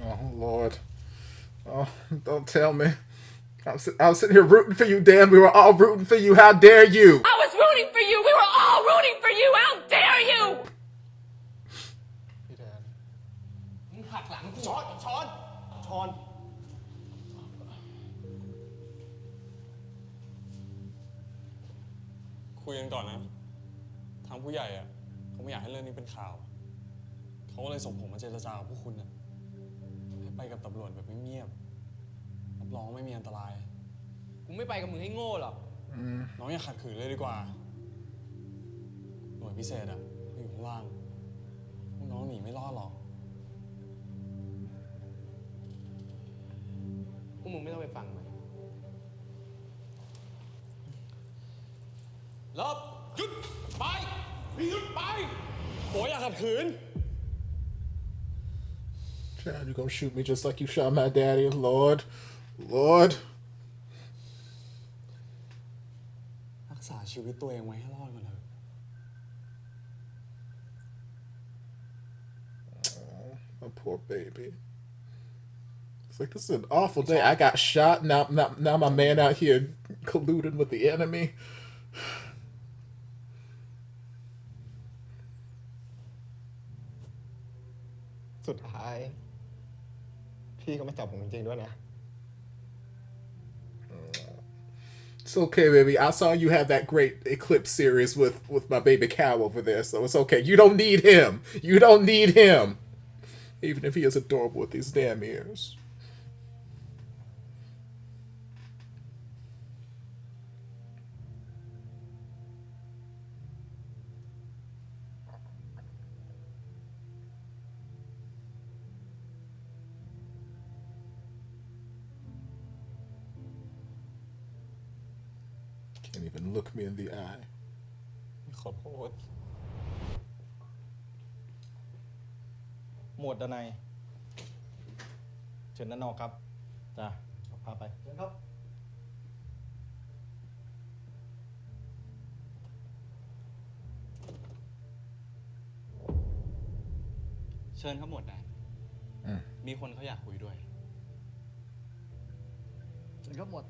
Oh, Lord. Oh, don't tell me. I was sitting here rooting for you, Dan. We were all rooting for you. How dare you? I was rooting for you. We were all rooting for you. How dare you? พี่แดน มึงหักหลังกู ช้อน คุยกันก่อนนะ ทางผู้ใหญ่อะเขาไม่อยากให้เรื่องนี้เป็นข่าว เขาก็เลยส่งผมมาเจรจากับพวกคุณนะให้ไปกับตำรวจแบบเงียบๆรับรองไม่มีอันตราย กูไม่ไปกับมึงให้โง่หรอก น้องอย่าขัดขืนเลยดีกว่า หน่วยพิเศษอะเขาอยู่ข้างล่างพวกน้องหนีไม่รอดหรอก พวกมึงไม่ต้องไปฟังมันลบหยุดไปหยุดไปโอยอย่าขัดขืน Chad, you gonna shoot me just like you shot my daddy? Lord. รักษาชีวิตตัวเองไว้ให้รอดก่อนเถอะ Oh, my poor baby. It's like, this is an awful day. I got shot. Now my man out here colluding with the enemy. สุดท้ายพี่ก็ไม่จับผมจริงๆด้วยนะ It's okay, baby. I saw you have that great Eclipse series with my baby cow over there, so it's okay. You don't need him. You don't need him. Even if he is adorable with these damn ears. Can't even look me in the eye. ขอโทษ หมวดดนัยเชิญด้านนอกครับจ้าพาไปเชิญครับ เชิญครับหมวดแดนมีคนเขาอยากคุยด้วย เชิญครับหมวด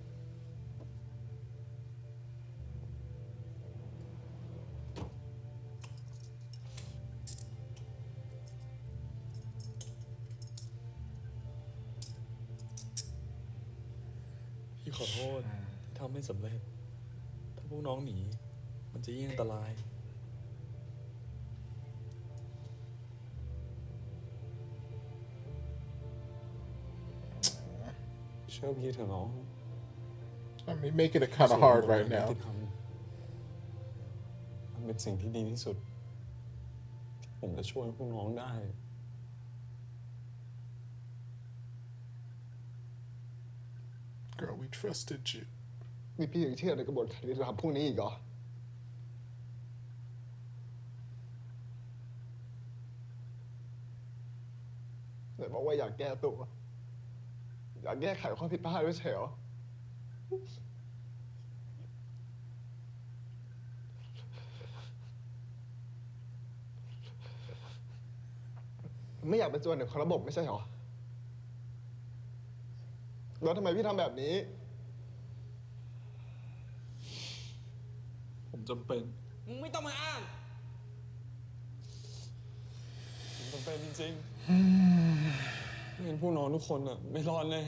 พี่ขอโทษที่ทำไม่สำเร็จ ถ้าพวกน้องหนี มันจะยิ่งอันตราย เชื่อพี่เถอะน้อง I mean, making it kind of hard right now. มันเป็นสิ่งที่ดีที่สุด ที่ผมจะช่วยพวกน้องได้ Girl, we trusted you. นี่พี่ยังเชื่อในกระบวนการยุติธรรมพวกนี้อีกเหรอไหนบอกว่าอยากแก้ตัว อยากแก้ไขข้อผิดพลาดไม่ใช่เหรอ ไม่อยากเป็นส่วนหนึ่งของระบบไม่ใช่เหรอ แล้วทำไมพี่ทำแบบนี้ ผมจำเป็น มึงไม่ต้องมาอ้าง ผมจำเป็นจริงๆไม่งั้นพวกน้องทุกคนอ่ะไม่รอดแน่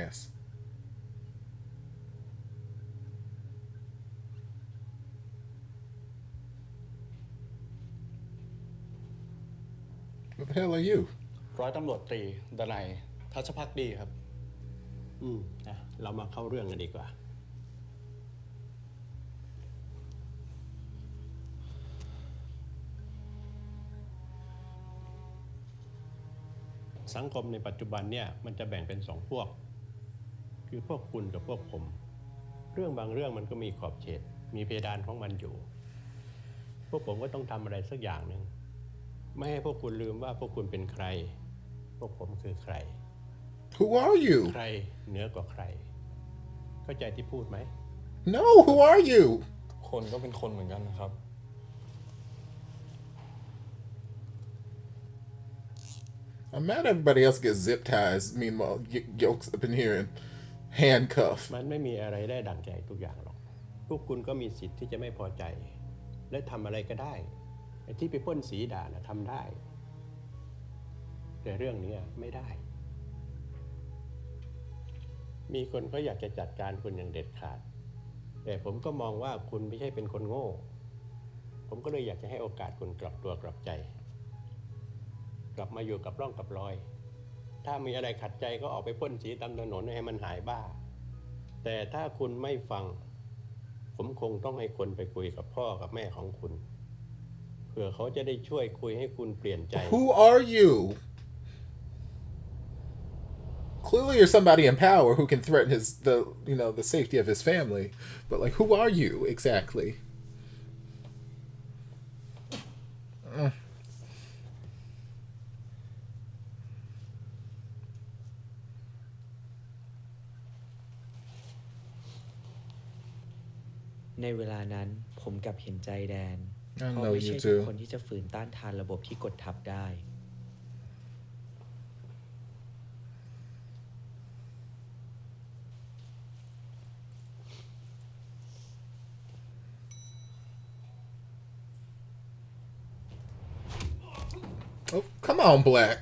Ass. What the hell are you? ร้อยตำรวจตรีดนัยทัชภักดีครับ เรามาเข้าเรื่องกันดีกว่า สังคมในปัจจุบันเนี่ยมันจะแบ่งเป็นสองพวก คือพวกคุณกับพวกผม เรื่องบางเรื่องมันก็มีขอบเขต มีเพดานของมันอยู่ พวกผมก็ต้องทำอะไรสักอย่างหนึ่งไม่ให้พวกคุณลืมว่าพวกคุณเป็นใคร พวกผมคือใคร Who are you? ใครเหนือกว่าใคร เข้าใจที่พูดไหม No, who are you? คนก็เป็นคนเหมือนกันนะครับ I'm mad everybody else gets zip ties. Meanwhile, yokes up in here and handcuffed. มันไม่มีอะไรได้ดั่งใจทุกอย่างหรอก พวกคุณก็มีสิทธิ์ที่จะไม่พอใจ และทำอะไรก็ได้ไอ้ที่ไปพ่นสีด่านะทำได้ แต่เรื่องนี้ไม่ได้ มีคนเขาอยากจะจัดการคุณอย่างเด็ดขาด แต่ผมก็มองว่าคุณไม่ใช่เป็นคนโง่ ผมก็เลยอยากจะให้โอกาสคุณกลับตัวกลับใจ กลับมาอยู่กับร่องกับรอย ถ้ามีอะไรขัดใจก็ออกไปพ่นสีตามถนนให้มันหายบ้า แต่ถ้าคุณไม่ฟัง ผมคงต้องให้คนไปคุยกับพ่อกับแม่ของคุณ เผื่อเขาจะได้ช่วยคุยให้คุณเปลี่ยนใจ Who are you? Clearly you're somebody in power who can threaten the safety of his family. But like, who are you exactly? ในเวลานั้นผมกลับเห็นใจแดน I เพราะ know ไม่ you ใช่ too. ทุกคนที่จะฝืนต้านทานระบบที่กดทับได้ Oh, come on, Black.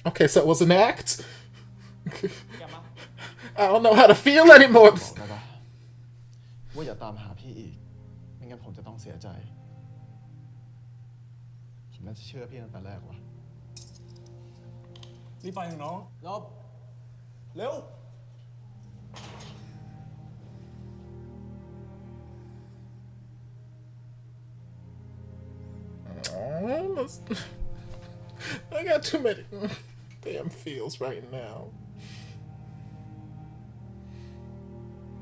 Okay, so it was an act? I don't know how to feel anymore. บอกได้ปะว่าอย่าตามหาพี่อีก ไม่งั้นผมจะต้องเสียใจ ผมน่าจะเชื่อพี่ตั้งแต่แรกว่ะ รีบไปเถอะน้องรอบเร็ว Oh, I got too many damn feels right now.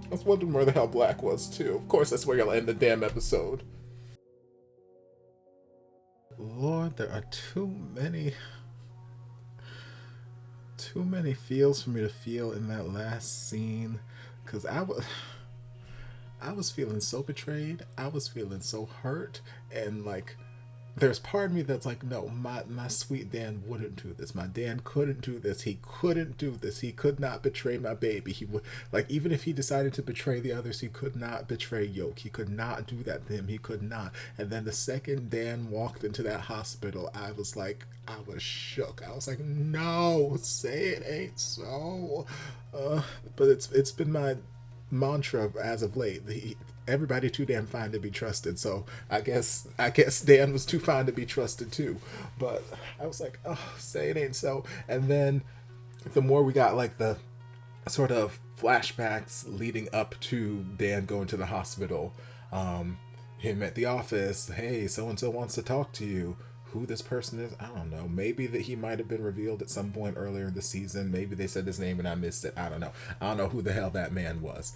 I was wondering where the hell Black was too. Of course, that's where you'll end the damn episode. Lord, there are too many feels for me to feel in that last scene, because I was feeling so betrayed. I was feeling so hurt, and like, there's part of me that's like, no, my sweet Dan wouldn't do this. My Dan couldn't do this. He couldn't do this. He could not betray my baby. He would, like, even if he decided to betray the others, he could not betray Yoke. He could not do that to him. He could not. And then the second Dan walked into that hospital, I was like, I was shook. I was like, no, say it ain't so. But it's been my mantra as of late. Everybody too damn fine to be trusted, so I guess Dan was too fine to be trusted too. But I was like, oh, say it ain't so. And then the more we got like the sort of flashbacks leading up to Dan going to the hospital, him at the office, hey, so and so wants to talk to you. Who this person is, I don't know. Maybe that he might have been revealed at some point earlier in the season. Maybe they said his name and I missed it. I don't know. I don't know who the hell that man was.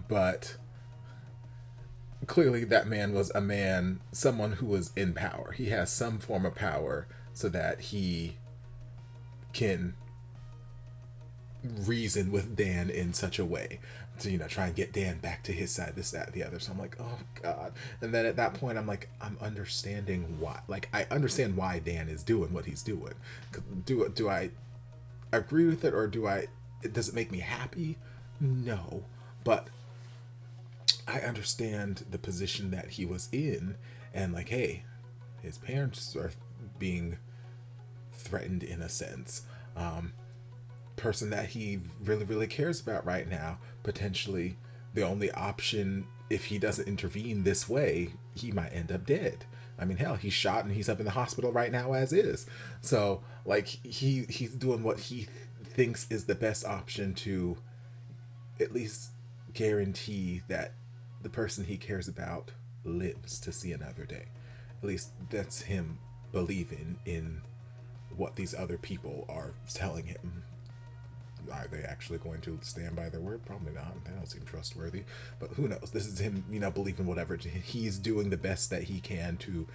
But clearly that man was a man, someone who was in power. He has some form of power so that he can reason with Dan in such a way to, try and get Dan back to his side, this, that, the other. So I'm like, oh God. And then at that point, I'm like, I'm understanding why. Like, I understand why Dan is doing what he's doing. Do I agree with it, or does it make me happy? No. But I understand the position that he was in, and like, hey, his parents are being threatened in a sense. Person that he really, really cares about right now, potentially the only option, if he doesn't intervene this way, he might end up dead. I mean, hell, he's shot and he's up in the hospital right now as is. So like, he's doing what he thinks is the best option to at least guarantee that the person he cares about lives to see another day. At least that's him believing in what these other people are telling him. Are they actually going to stand by their word? Probably not. They don't seem trustworthy. But who knows? This is him, believing whatever. He's doing the best that he can to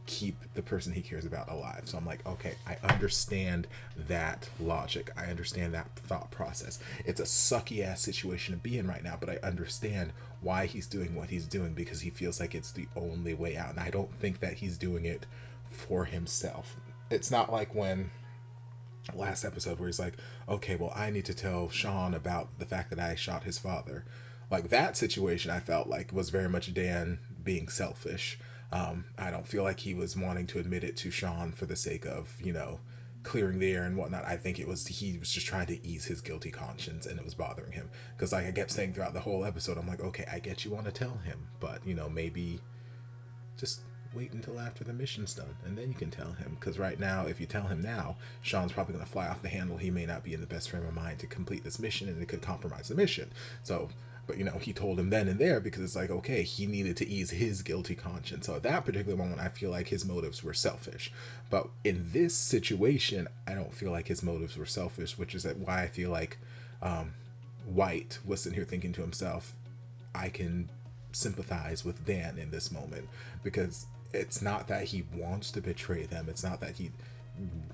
keep the person he cares about alive. So I'm like, okay, I understand that logic. I understand that thought process. It's a sucky ass situation to be in right now, but I understand why he's doing what he's doing, because he feels like it's the only way out. And I don't think that he's doing it for himself. It's not like when last episode where he's like, okay, well, I need to tell Sean about the fact that I shot his father. Like, that situation I felt like was very much Dan being selfish. I don't feel like he was wanting to admit it to Sean for the sake of, clearing the air and whatnot. I think he was just trying to ease his guilty conscience, and it was bothering him. Because like I kept saying throughout the whole episode, I'm like, okay, I get you want to tell him, but, maybe just wait until after the mission's done, and then you can tell him. Because right now, if you tell him now, Sean's probably going to fly off the handle. He may not be in the best frame of mind to complete this mission, and it could compromise the mission. So, but he told him then and there because it's like, okay, he needed to ease his guilty conscience. So at that particular moment, I feel like his motives were selfish. But in this situation, I don't feel like his motives were selfish, which is why I feel like White was sitting here thinking to himself, I can sympathize with Dan in this moment, because it's not that he wants to betray them. It's not that he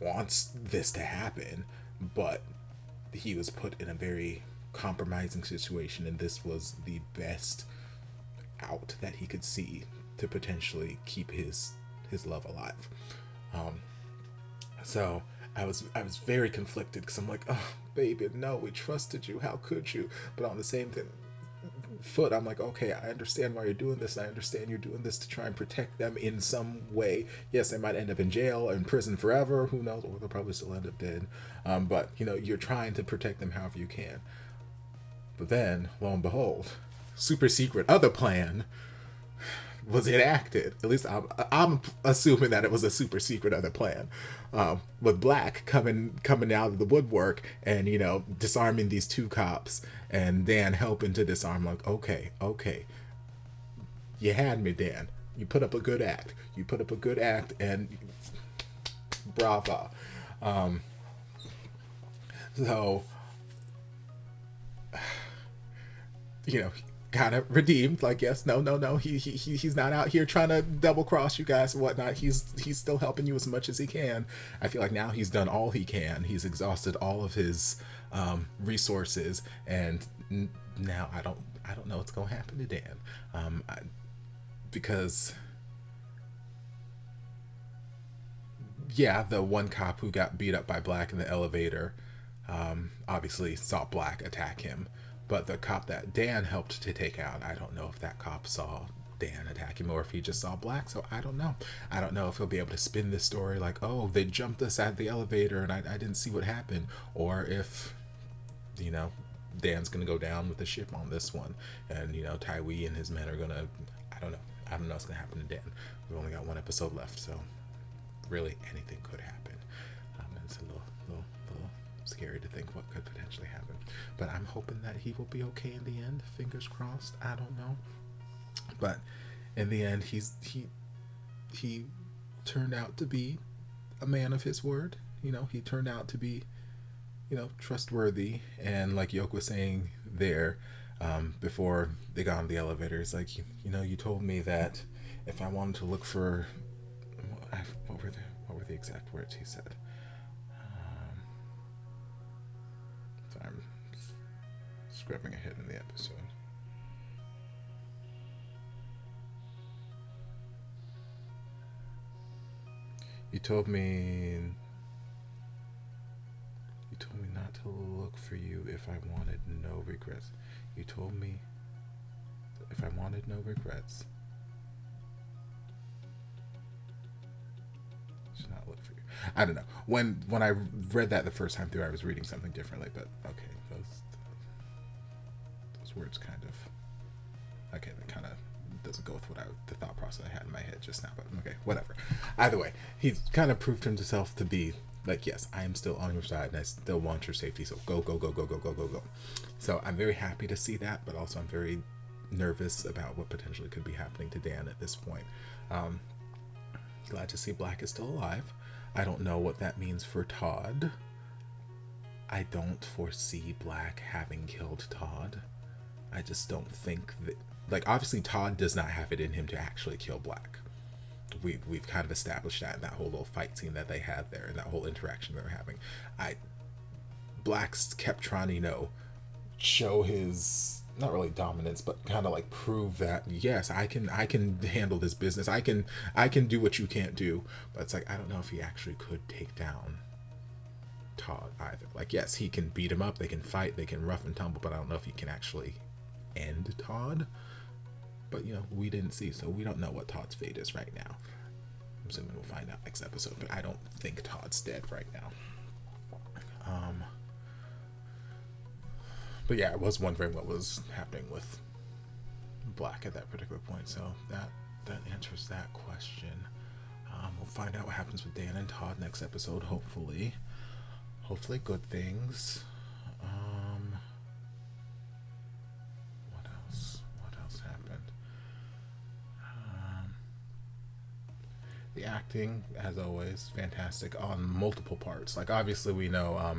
wants this to happen, but he was put in a very compromising situation, and this was the best out that he could see to potentially keep his love alive. So I was very conflicted, because I'm like, oh baby, no, we trusted you, how could you? But on the same thing, foot, I'm like, okay, I understand why you're doing this. I understand you're doing this to try and protect them in some way. Yes, they might end up in jail or in prison forever. Who knows? Or they'll probably still end up dead. But, you know, you're trying to protect them however you can. But then, lo and behold, super secret other plan was enacted. At least I'm assuming that it was a super secret other plan, with Black coming out of the woodwork and, you know, disarming these two cops, and Dan helping to disarm. Like, okay, you had me, Dan. You put up a good act. And bravo. So, you know, kind of redeemed, like, yes, no, he's not out here trying to double cross you guys and whatnot. He's still helping you as much as he can. I feel like now he's done all he can. He's exhausted all of his resources, and now I don't know what's gonna happen to Dan, because yeah, the one cop who got beat up by Black in the elevator obviously saw Black attack him. But the cop that Dan helped to take out, I don't know if that cop saw Dan attack him or if he just saw Black. So I don't know. I don't know if he'll be able to spin this story like, oh, they jumped us at the elevator and I didn't see what happened. Or if, you know, Dan's going to go down with the ship on this one. And, you know, Tywee and his men are going to, I don't know what's going to happen to Dan. We've only got one episode left. So really anything could happen. It's a little scary to think what could potentially happen, but I'm hoping that he will be okay in the end. Fingers crossed. I don't know, but in the end, he turned out to be a man of his word. You know, he turned out to be, you know, trustworthy. And like Yoke was saying there, before they got on the elevator, it's like, you know, you told me that if I wanted to look for, what were the exact words he said? I'm scrubbing ahead in the episode. You told me not to look for you if I wanted no regrets. You told me if I wanted no regrets, should not look for you. I don't know. When I read that the first time through, I was reading something differently, but okay, those words kind of, okay, that kind of doesn't go with the thought process I had in my head just now, but okay, whatever. Either way, he's kind of proved himself to be like, yes, I am still on your side and I still want your safety, so go. So I'm very happy to see that, but also I'm very nervous about what potentially could be happening to Dan at this point. Glad to see Black is still alive. I don't know what that means for Todd. I don't foresee Black having killed Todd. I just don't think that, like, obviously Todd does not have it in him to actually kill Black. We've kind of established that in that whole little fight scene that they had there, and that whole interaction they were having. Black's kept trying to, you know, show his, not really dominance, but kind of like prove that, yes, I can handle this business. I can do what you can't do. But it's like, I don't know if he actually could take down Todd either. Like, yes, he can beat him up, they can fight, they can rough and tumble, but I don't know if he can actually end Todd. But, you know, we didn't see, so we don't know what Todd's fate is right now. I'm assuming we'll find out next episode, but I don't think Todd's dead right now. But yeah, I was wondering what was happening with Black at that particular point, so that answers that question. We'll find out what happens with Dan and Todd next episode, hopefully. Hopefully good things. What else happened? The acting, as always, fantastic on multiple parts. Like, obviously we know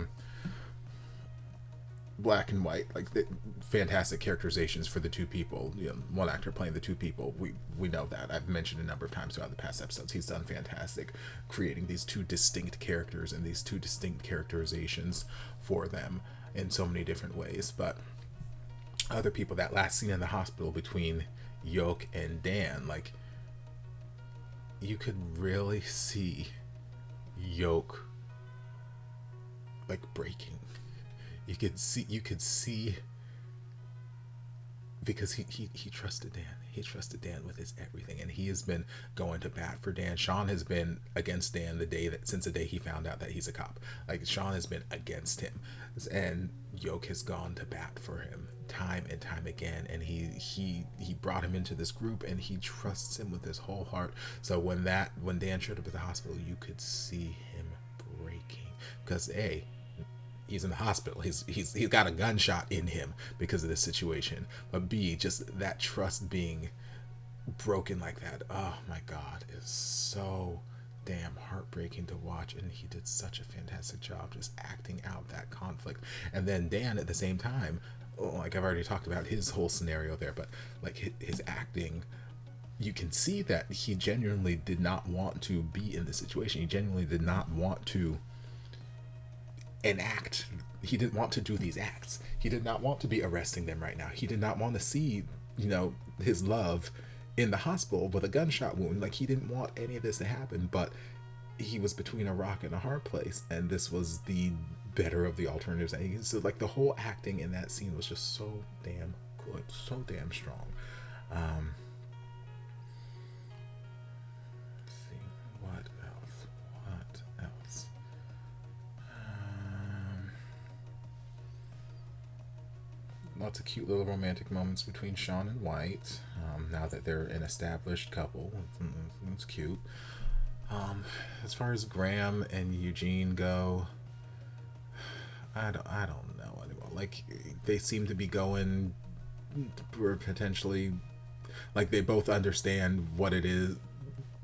Black and White, like, the fantastic characterizations for the two people. You know, one actor playing the two people. We know that. I've mentioned a number of times throughout the past episodes. He's done fantastic creating these two distinct characters and these two distinct characterizations for them in so many different ways. But other people, that last scene in the hospital between Yoke and Dan, like, you could really see Yoke, like, breaking. You could see because he trusted Dan. He trusted Dan with his everything, and he has been going to bat for Dan. Sean has been against Dan since the day he found out that he's a cop. Like, Sean has been against him, and Yoke has gone to bat for him time and time again, and he brought him into this group, and he trusts him with his whole heart. So when Dan showed up at the hospital, you could see him breaking, because he's in the hospital. He's got a gunshot in him because of this situation. But B, just that trust being broken like that, oh my God, is so damn heartbreaking to watch. And he did such a fantastic job just acting out that conflict. And then Dan, at the same time, like I've already talked about his whole scenario there, but like his acting, you can see that he genuinely did not want to be in this situation. He genuinely did not want to enact. He didn't want to do these acts. He did not want to be arresting them right now. He did not want to see, his love in the hospital with a gunshot wound. Like, he didn't want any of this to happen, but he was between a rock and a hard place, and this was the better of the alternatives. So like the whole acting in that scene was just so damn good, so damn strong. Let's see, what else? Lots of cute little romantic moments between Sean and White. Now that they're an established couple, it's cute. As far as Graham and Eugene go, I don't know anymore. Like, they seem to be going, or potentially, like, they both understand what it is.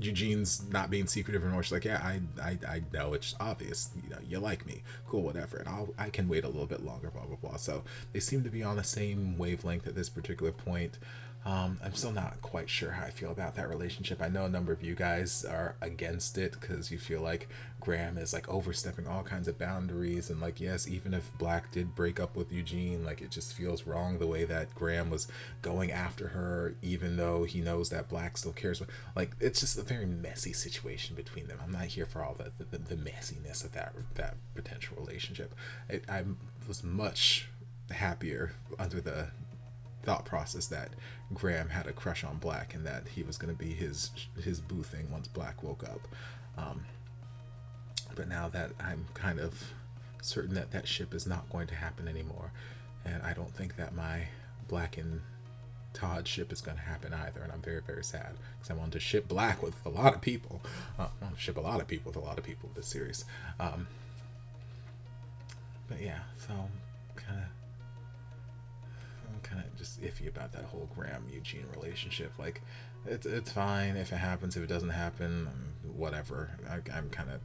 Eugene's not being secretive anymore. She's like, yeah, I know, it's obvious, you like me, cool, whatever, and I can wait a little bit longer, blah blah blah. So they seem to be on the same wavelength at this particular point. I'm still not quite sure how I feel about that relationship. I know a number of you guys are against it because you feel like Graham is like overstepping all kinds of boundaries, and like, yes, even if Black did break up with Eugene, like, it just feels wrong the way that Graham was going after her, even though he knows that Black still cares. Like, it's just a very messy situation between them. I'm not here for all the messiness of that potential relationship. I was much happier under the thought process that Graham had a crush on Black, and that he was going to be his boo thing once Black woke up. But now that I'm kind of certain that ship is not going to happen anymore, and I don't think that my Black and Todd ship is going to happen either, and I'm very, very sad because I wanted to ship Black with a lot of people. I want to ship a lot of people with a lot of people this series. But yeah, so I'm kind of just iffy about that whole Graham Eugene relationship. Like, it's fine if it happens. If it doesn't happen, whatever. I'm kind of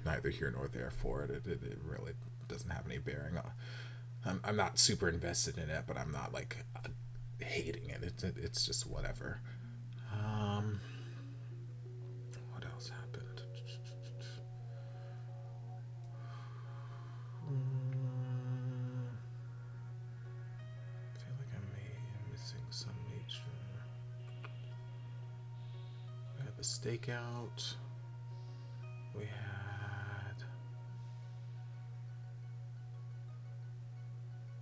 neither here nor there for it. It really doesn't have any bearing on. I'm not super invested in it, but I'm not like hating it. It's just whatever. What else happened? I feel like I'm missing some major. We had the stakeout. We had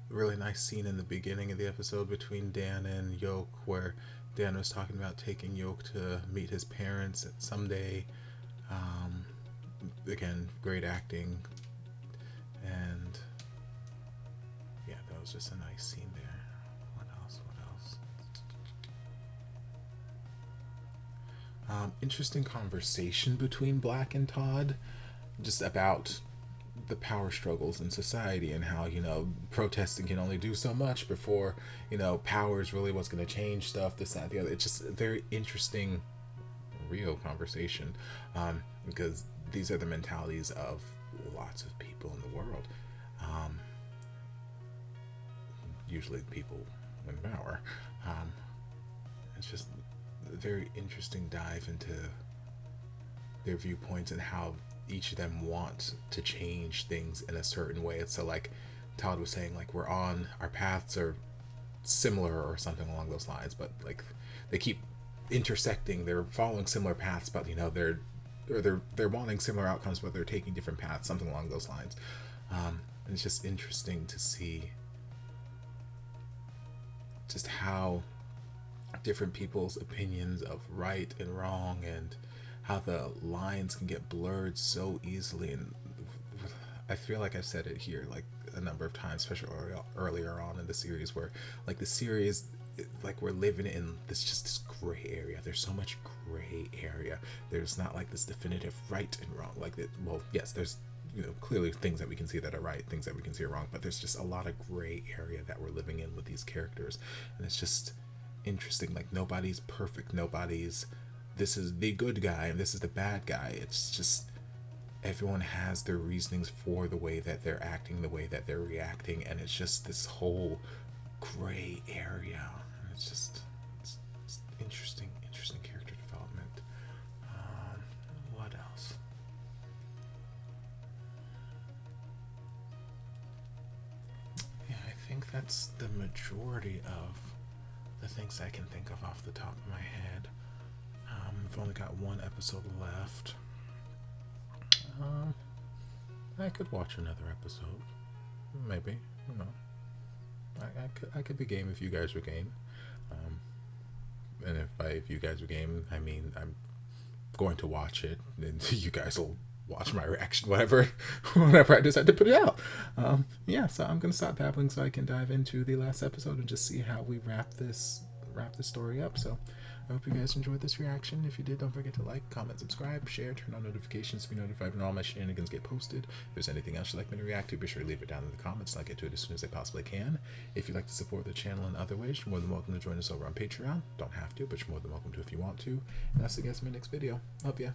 a really nice scene in the beginning of the episode between Dan and Yoke, where Dan was talking about taking Yoke to meet his parents someday. Again, great acting, and yeah, that was just a nice scene there. What else? Interesting conversation between Black and Todd, just about the power struggles in society and how, protesting can only do so much before, power is really what's going to change stuff, this, that, the other. It's just a very interesting, real conversation, because these are the mentalities of lots of people in the world. Usually people in power. It's just a very interesting dive into their viewpoints and how each of them want to change things in a certain way. It's so, like Todd was saying, like, our paths are similar or something along those lines, but like they keep intersecting. They're following similar paths, but they're wanting similar outcomes, but they're taking different paths, something along those lines. And it's just interesting to see just how different people's opinions of right and wrong, and how the lines can get blurred so easily. And I feel like I've said it here like a number of times, especially earlier on in the series, where like the series, like we're living in this gray area. There's so much gray area. There's not like this definitive right and wrong. Like that. Well, yes, there's, you know, clearly things that we can see that are right, things that we can see are wrong, but there's just a lot of gray area that we're living in with these characters, and it's just interesting. Like nobody's perfect. Nobody's, this is the good guy and this is the bad guy. It's just everyone has their reasonings for the way that they're acting, the way that they're reacting, and it's just this whole gray area. It's just it's interesting character development. What else? Yeah, I think that's the majority of the things I can think of off the top of my head. I've only got one episode left. I could watch another episode, maybe. You know, I could be game if you guys were game. And if you guys are game, I mean, I'm going to watch it, and you guys will watch my reaction whenever I decide to put it out. Yeah, so I'm gonna stop babbling so I can dive into the last episode and just see how we wrap this story up. So I hope you guys enjoyed this reaction. If you did, don't forget to like, comment, subscribe, share, turn on notifications to be notified when all my shenanigans get posted. If there's anything else you'd like me to react to, be sure to leave it down in the comments and I'll get to it as soon as I possibly can. If you'd like to support the channel in other ways, you're more than welcome to join us over on Patreon. Don't have to, but you're more than welcome to if you want to. And I'll see you guys in my next video. Love ya.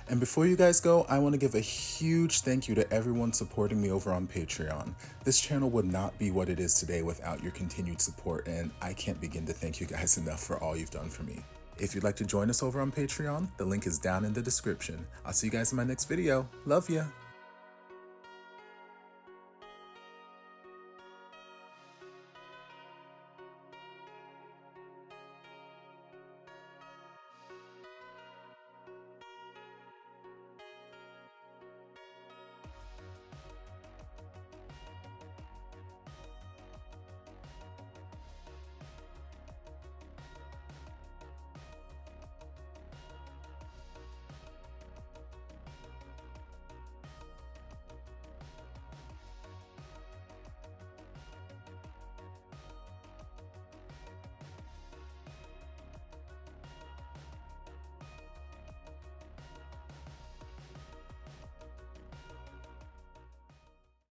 And before you guys go, I want to give a huge thank you to everyone supporting me over on Patreon. This channel would not be what it is today without your continued support, and I can't begin to thank you guys enough for all you've done for me. If you'd like to join us over on Patreon, the link is down in the description. I'll see you guys in my next video. Love ya.